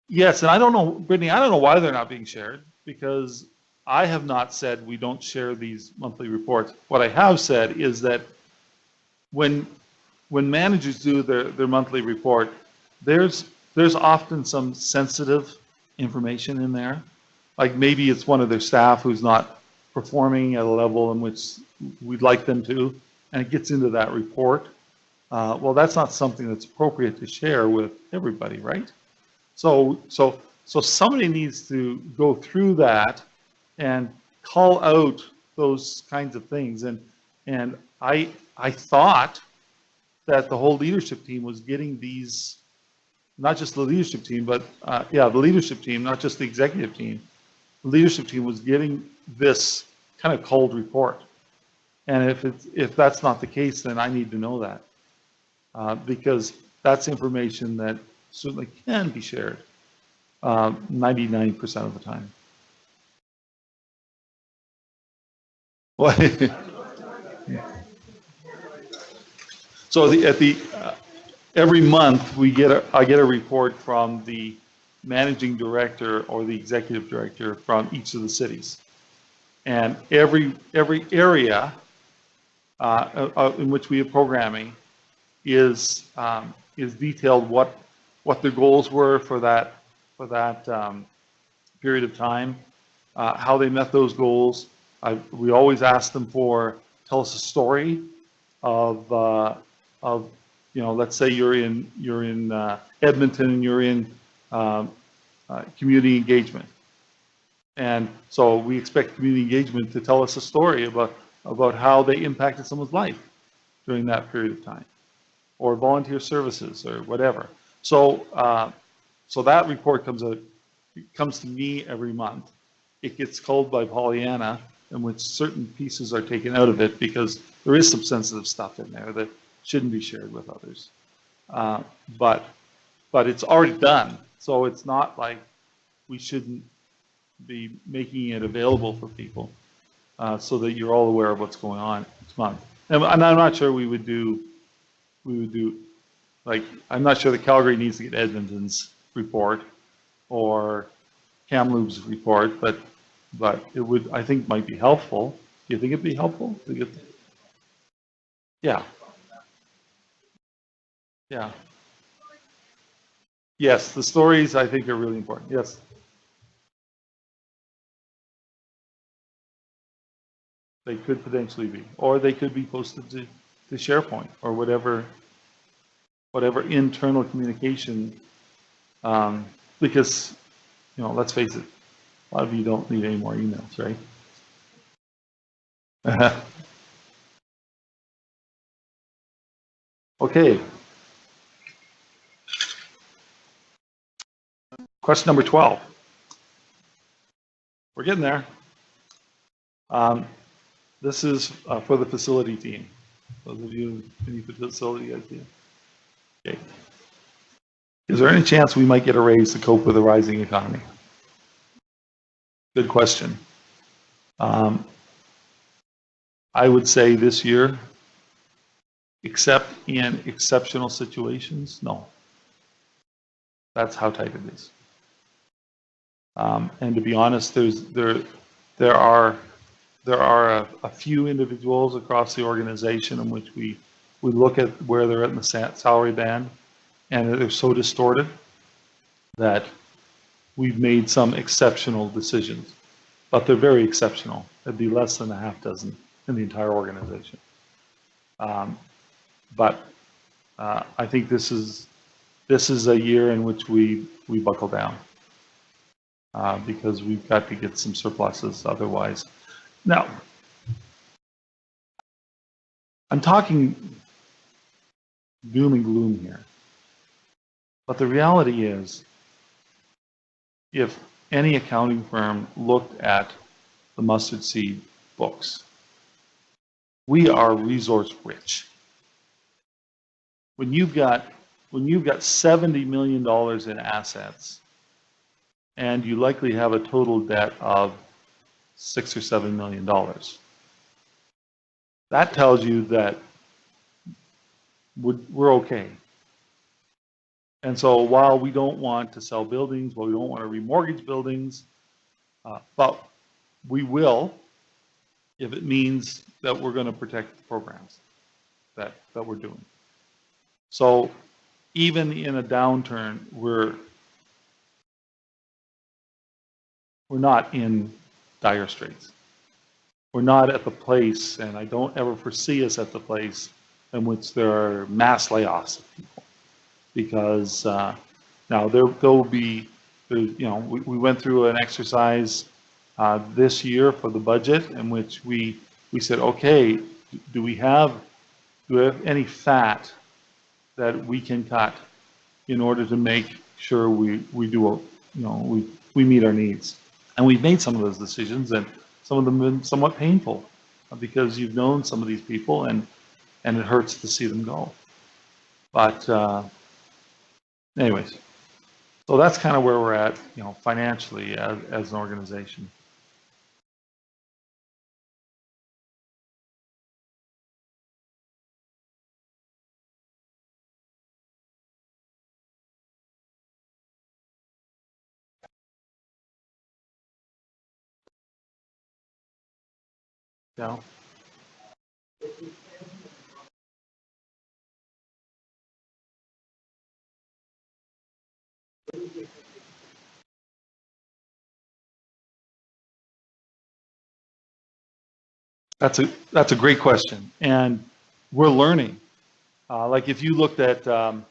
Yes, and I don't know, Brittany, I don't know why they're not being shared, because I have not said we don't share these monthly reports. What I have said is that when managers do their monthly report, there's often some sensitive information in there. Like maybe it's one of their staff who's not performing at a level in which we'd like them to, and it gets into that report. Well, that's not something that's appropriate to share with everybody, right? So somebody needs to go through that and call out those kinds of things. And I thought that the whole leadership team was getting these, not just the leadership team, but the leadership team, not just the executive team. The leadership team was getting this kind of cold report. And if that's not the case, then I need to know that, because that's information that certainly can be shared 99% of the time. Well, so every month I get a report from the managing director or the executive director from each of the cities, and every area in which we have programming is detailed what their goals were for that period of time, how they met those goals. We always ask them tell us a story of let's say you're in Edmonton and you're in community engagement, and so we expect community engagement to tell us a story about how they impacted someone's life during that period of time, or volunteer services or whatever. So that report comes to me every month. It gets culled by Pollyanna, in which certain pieces are taken out of it because there is some sensitive stuff in there that shouldn't be shared with others. But it's already done, so it's not like we shouldn't be making it available for people so that you're all aware of what's going on each month. And I'm not sure we would do like, I'm not sure that Calgary needs to get Edmonton's report or Kamloops' report, but it would, I think, might be helpful. Do you think it'd be helpful to get? Yeah. Yeah. Yes, the stories I think are really important. Yes. They could potentially be, or they could be posted to SharePoint or whatever internal communication. Because let's face it, a lot of you don't need any more emails, right? Okay. Question number 12. We're getting there. This is for the facility team. Those of you in the facility guys team. Okay. Is there any chance we might get a raise to cope with the rising economy? Good question. I would say this year, except in exceptional situations, no. That's how tight it is. And to be honest, there are a few individuals across the organization in which we look at where they're at in the salary band, and they're so distorted that we've made some exceptional decisions, but they're very exceptional. It'd be less than a half dozen in the entire organization. But I think this is a year in which we buckle down because we've got to get some surpluses otherwise. Now, I'm talking doom and gloom here. But the reality is, if any accounting firm looked at the mustard seed books, we are resource rich. When you've got $70 million in assets, and you likely have a total debt of $6 or $7 million, that tells you that we're okay. And so while we don't want to sell buildings, while we don't want to remortgage buildings, but we will if it means that we're going to protect the programs that we're doing. So even in a downturn, we're not in dire straits. We're not at the place, and I don't ever foresee us at the place in which there are mass layoffs of people. Because now there will be, you know, we went through an exercise this year for the budget in which we said, okay, do we have any fat that we can cut in order to make sure we do, you know, we meet our needs? And we've made some of those decisions, and some of them have been somewhat painful because you've known some of these people, and it hurts to see them go. But anyways, so that's kind of where we're at, you know, financially as an organization. Yeah. That's a great question, and we're learning. Like if you looked at the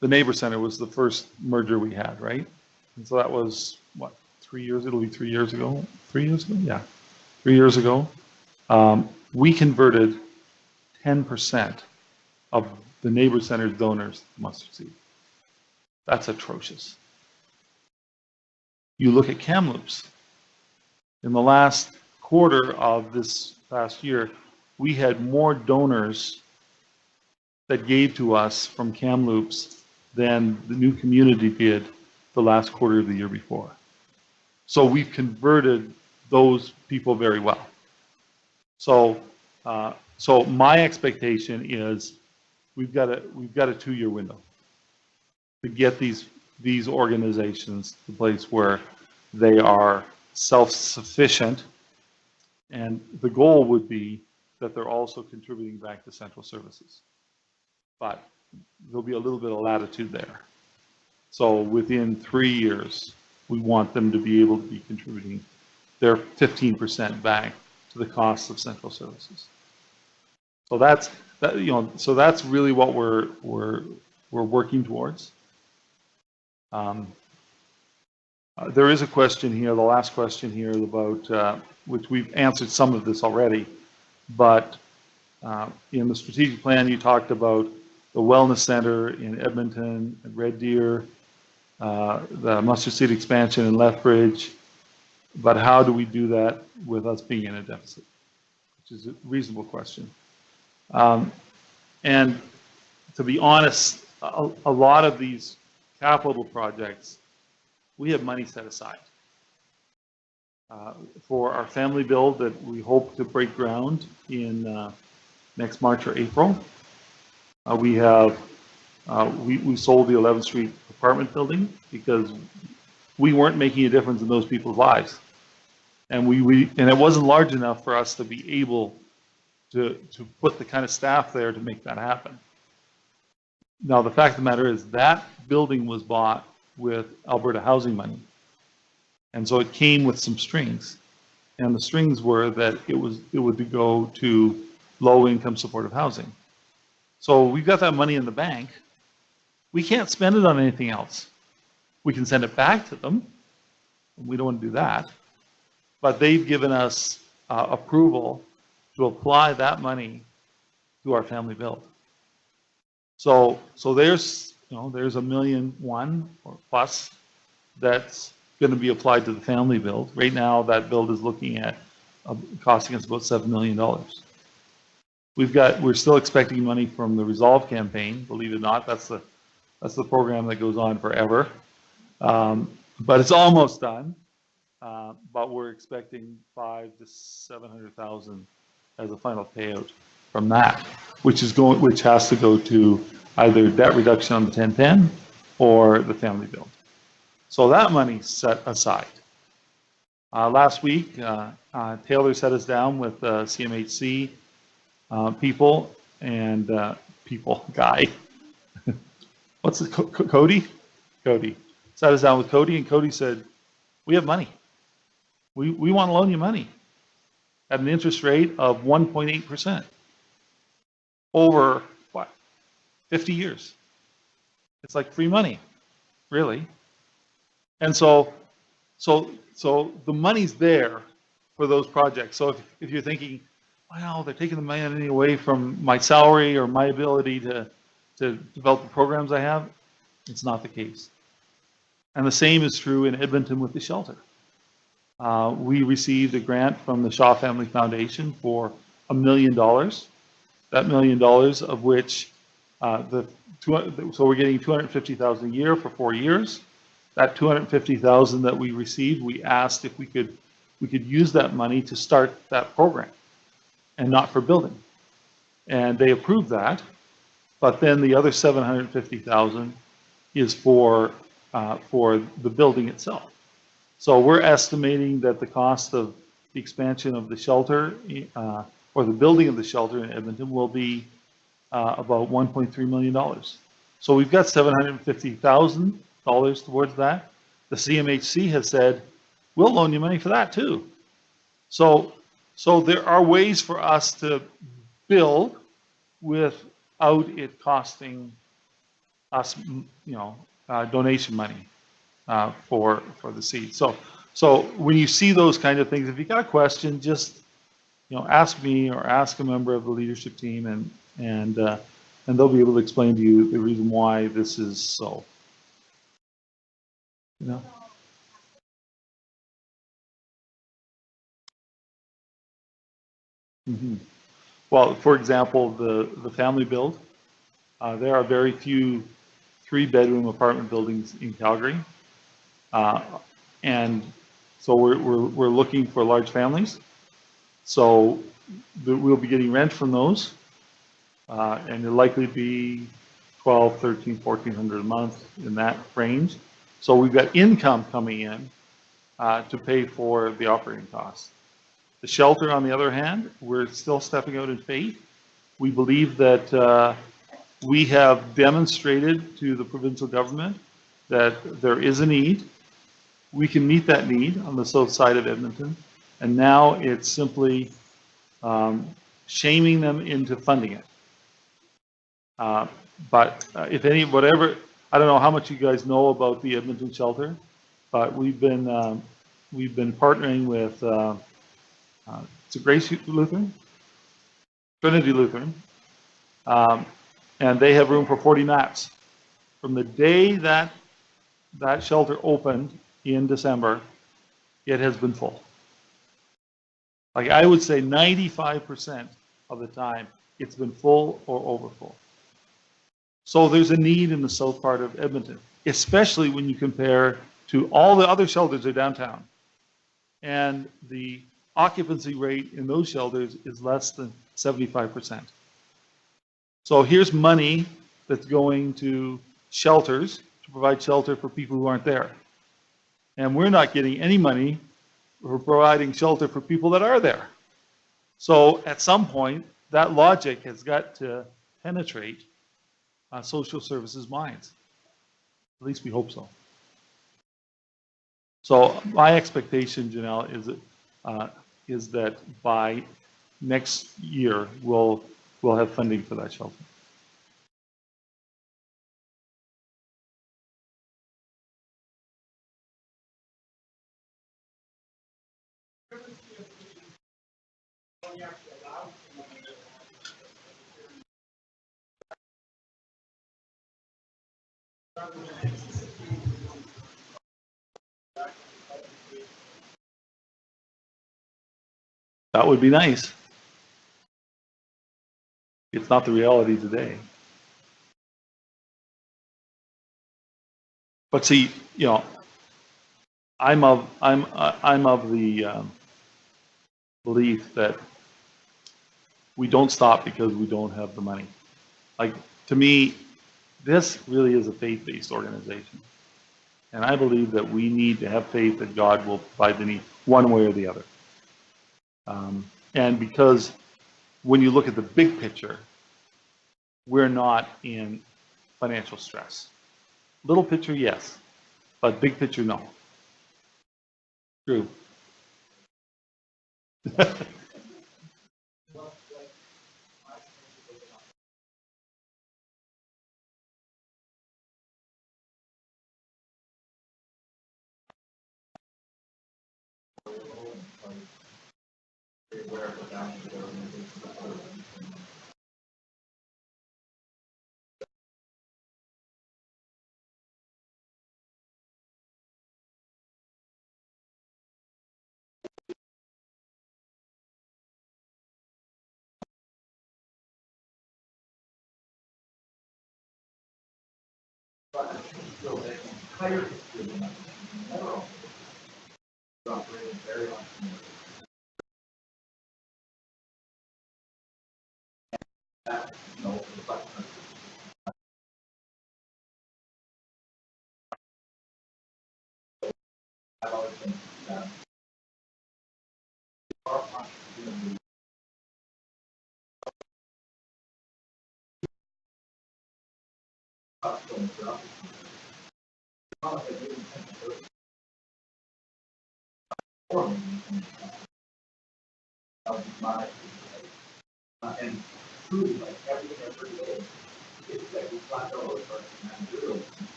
Neighbor Center was the first merger we had, right? And so that was what, 3 years? It'll be 3 years ago. 3 years ago, yeah, 3 years ago. We converted 10% of the Neighbor Center's donors to mustard seed. That's atrocious. You look at Kamloops. In the last quarter of this past year, we had more donors that gave to us from Kamloops than the new community did the last quarter of the year before. So we've converted those people very well. So, so my expectation is we've got a 2-year window to get these organizations to the place where they are self-sufficient, and the goal would be that they're also contributing back to central services. But there'll be a little bit of latitude there. So within 3 years, we want them to be able to be contributing their 15% back to the cost of central services. So that's you know, so that's really what we're working towards. There is a question here, the last question here about which we've answered some of this already, but in the strategic plan you talked about the wellness center in Edmonton, Red Deer, the mustard seed expansion in Lethbridge, but how do we do that with us being in a deficit? Which is a reasonable question. And to be honest, a lot of these capital projects, we have money set aside. For our family build that we hope to break ground in next March or April, we have we sold the 11th Street apartment building because we weren't making a difference in those people's lives, and and it wasn't large enough for us to be able to put the kind of staff there to make that happen. Now the fact of the matter is that building was bought with Alberta housing money, and so it came with some strings, and the strings were that it would go to low income supportive housing. So we've got that money in the bank. We can't spend it on anything else. We can send it back to them. We don't want to do that. But they've given us approval to apply that money to our family build. So there's there's $1.1 million or plus that's going to be applied to the family build. Right now, that build is looking at costing us about $7 million. We're still expecting money from the Resolve campaign. Believe it or not, that's the program that goes on forever. But it's almost done. But we're expecting $500,000 to $700,000 as a final payout from that, which has to go to either debt reduction on the 1010 or the family build. So that money's set aside. Last week, Taylor set us down with CMHC people and guy. What's it, Cody? Cody. Sat us down with Cody, and Cody said, we have money. We want to loan you money at an interest rate of 1.8% over, 50 years. It's like free money, really. And so the money's there for those projects. So if you're thinking, wow, they're taking the money away from my salary or my ability to develop the programs I have, it's not the case. And the same is true in Edmonton with the shelter. We received a grant from the Shaw Family Foundation for $1 million. That $1 million of which, so we're getting $250,000 a year for 4 years. That $250,000 that we received, we asked if we could use that money to start that program, and not for building. And they approved that. But then the other $750,000 is for the building itself. So we're estimating that the cost of the expansion of the shelter or the building of the shelter in Edmonton will be about $1.3 million. So we've got $750,000 towards that. The CMHC has said, we'll loan you money for that too. So there are ways for us to build without it costing us, donation money for the seed. So when you see those kind of things, if you got a question, just ask me or ask a member of the leadership team, and they'll be able to explain to you the reason why this is so. Mm-hmm. Well, for example, the family build, there are very few 3-bedroom apartment buildings in Calgary, and so we're looking for large families. So we'll be getting rent from those, and it'll likely be $1,200, $1,300, $1,400 a month in that range. So we've got income coming in to pay for the operating costs. The shelter, on the other hand, we're still stepping out in faith. We believe that we have demonstrated to the provincial government that there is a need. We can meet that need on the south side of Edmonton, and now it's simply shaming them into funding it. But whatever, I don't know how much you guys know about the Edmonton shelter, but we've been partnering with it's a Grace Lutheran, Trinity Lutheran, and they have room for 40 mats. From the day that shelter opened in December, it has been full. Like I would say 95% of the time, it's been full or overfull. So there's a need in the south part of Edmonton, especially when you compare to all the other shelters are downtown. And the occupancy rate in those shelters is less than 75%. So here's money that's going to shelters to provide shelter for people who aren't there. And we're not getting any money for providing shelter for people that are there. So at some point, that logic has got to penetrate social services minds. At least we hope so. So my expectation, Janelle, is that by next year we'll have funding for that shelter. That would be nice. It's not the reality today. But see, I'm of the belief that we don't stop because we don't have the money. Like, to me, this really is a faith-based organization. And I believe that we need to have faith that God will provide the need one way or the other. And because when you look at the big picture, we're not in financial stress. Little picture, yes, but big picture, no. True.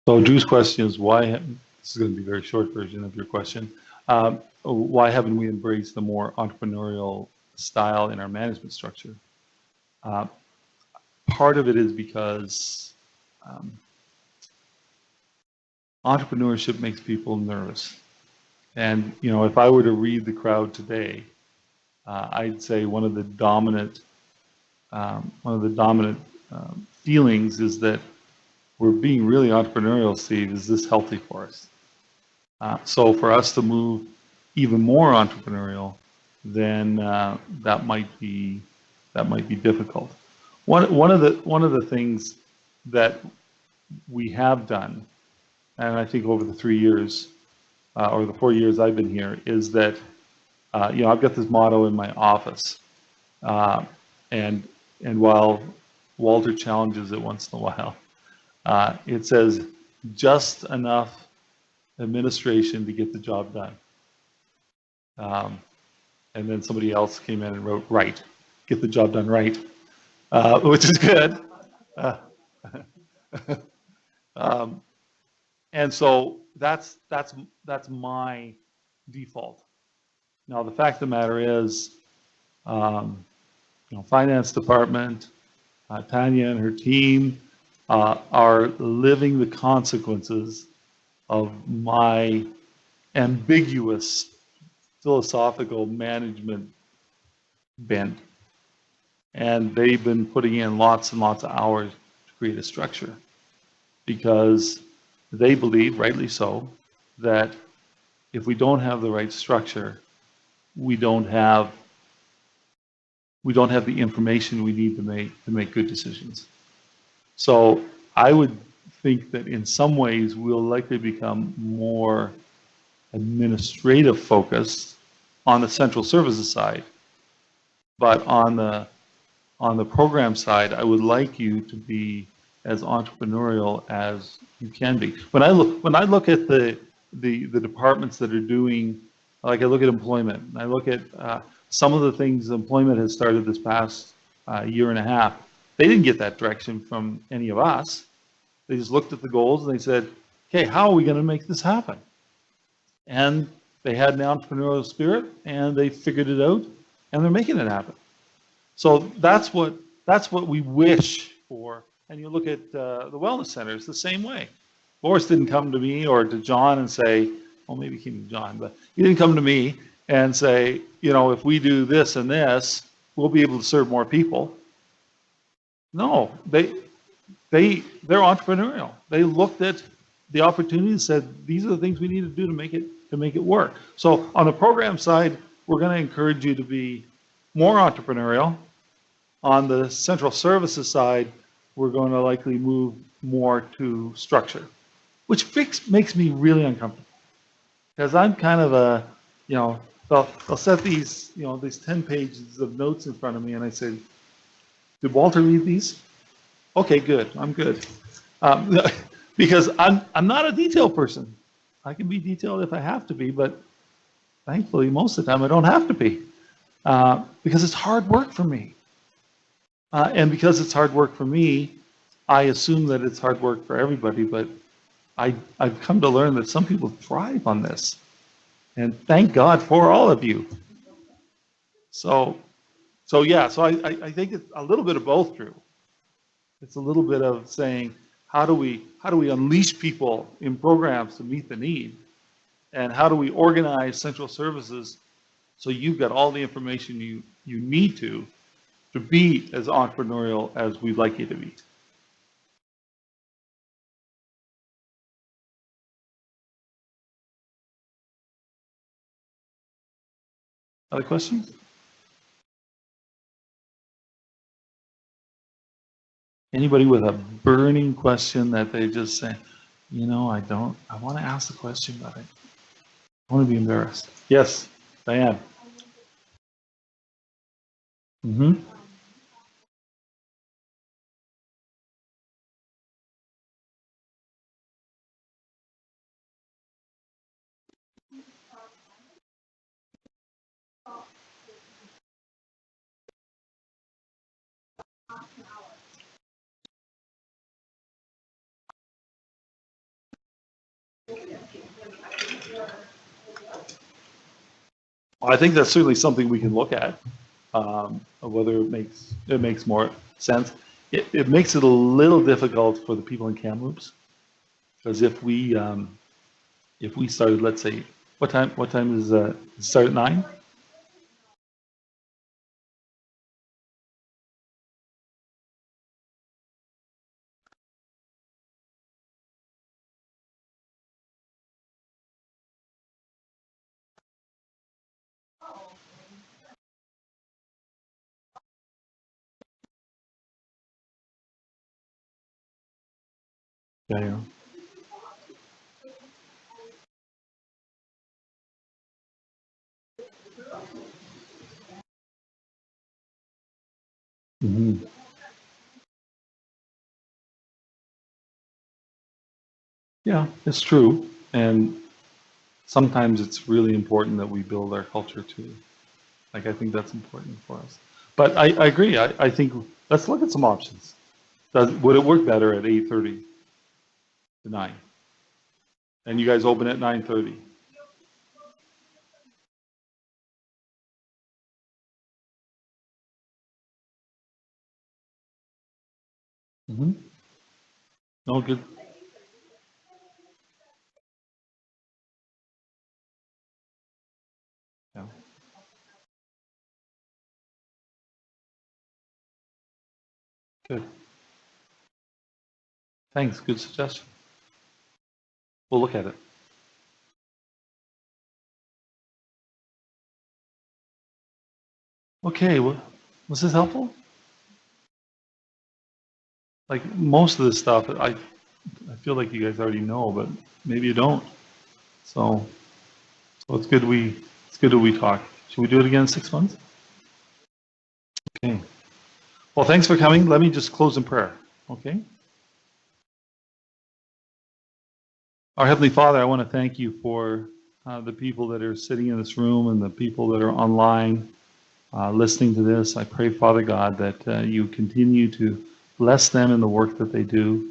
So Drew's question is this is going to be a very short version of your question. Why haven't we embraced the more entrepreneurial style in our management structure? Uh, Part of it is because entrepreneurship makes people nervous. And, if I were to read the crowd today, I'd say one of the dominant feelings is that we're being really entrepreneurial, Steve. Is this healthy for us? So for us to move even more entrepreneurial, then that might be difficult. One of the things that we have done, and I think over the 3 years or the 4 years I've been here, is that I've got this motto in my office, and while Walter challenges it once in a while, it says just enough administration to get the job done. And then somebody else came in and wrote right, get the job done right, which is good. And so that's my default. Now the fact of the matter is, finance department, Tanya and her team are living the consequences of my ambiguous philosophical management bent. And they've been putting in lots and lots of hours to create a structure because they believe, rightly so, that if we don't have the right structure, we don't have the information we need to make good decisions. So I would think that in some ways we'll likely become more administrative focused on the central services side, but on the program side, I would like you to be as entrepreneurial as you can be. When I look at the departments that are doing, like I look at employment, and I look at some of the things employment has started this past year and a half. They didn't get that direction from any of us. They just looked at the goals and they said, "Okay, how are we going to make this happen?" And they had an entrepreneurial spirit, and they figured it out, and they're making it happen. So that's what we wish for. And you look at the wellness centers the same way. Boris didn't come to me or to John and say, well, maybe he came to John, but he didn't come to me and say, you know, if we do this and this, we'll be able to serve more people. No, they're entrepreneurial. They looked at the opportunity and said, these are the things we need to do to make it work. So on the program side, we're going to encourage you to be more entrepreneurial. On the central services side, we're going to likely move more to structure, which makes me really uncomfortable because I'm kind of a, you know, I'll set these, you know, these 10 pages of notes in front of me and I say, did Walter read these? Okay, good. I'm good. Because I'm not a detail person. I can be detailed if I have to be, but thankfully most of the time I don't have to be because it's hard work for me. And because it's hard work for me, I assume that it's hard work for everybody, but I've come to learn that some people thrive on this. And thank God for all of you. So yeah, so I think it's a little bit of both, Drew. It's a little bit of saying, how do we unleash people in programs to meet the need? And how do we organize central services so you've got all the information you need to be as entrepreneurial as we'd like you to be? Other questions? Anybody with a burning question that they just say, you know, I want to ask the question, but I want to be embarrassed. Yes, Diane. Mm-hmm. I think that's certainly something we can look at, whether it makes more sense. It makes it a little difficult for the people in Kamloops, because if we started, let's say, what time is start at 9? Yeah, yeah. Hmm. Yeah, it's true. And sometimes it's really important that we build our culture too. Like, I think that's important for us. But I agree. I think let's look at some options. Would it work better at 8:30 to 9? And you guys open at 9:30? Mm-hmm. No, good. Yeah, good. Thanks. Good suggestion. We'll look at it. Okay, well, was this helpful? Like most of this stuff, I feel like you guys already know, but maybe you don't. So, so it's good that we talk. Should we do it again in 6 months? Okay. Well, thanks for coming. Let me just close in prayer. Okay. Our Heavenly Father, I want to thank you for the people that are sitting in this room and the people that are online listening to this. I pray, Father God, that you continue to bless them in the work that they do.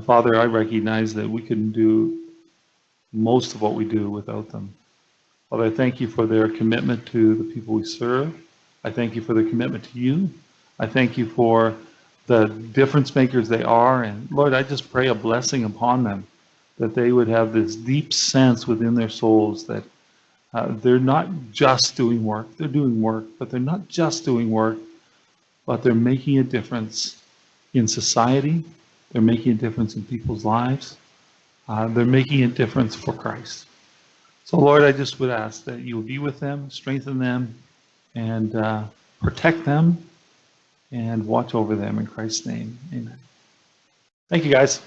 Father, I recognize that we couldn't do most of what we do without them. Father, I thank you for their commitment to the people we serve. I thank you for their commitment to you. I thank you for the difference makers they are. And Lord, I just pray a blessing upon them, that they would have this deep sense within their souls that they're not just doing work. They're doing work, but they're not just doing work, but they're making a difference in society. They're making a difference in people's lives. They're making a difference for Christ. So, Lord, I just would ask that you would be with them, strengthen them, and protect them, and watch over them in Christ's name. Amen. Thank you, guys.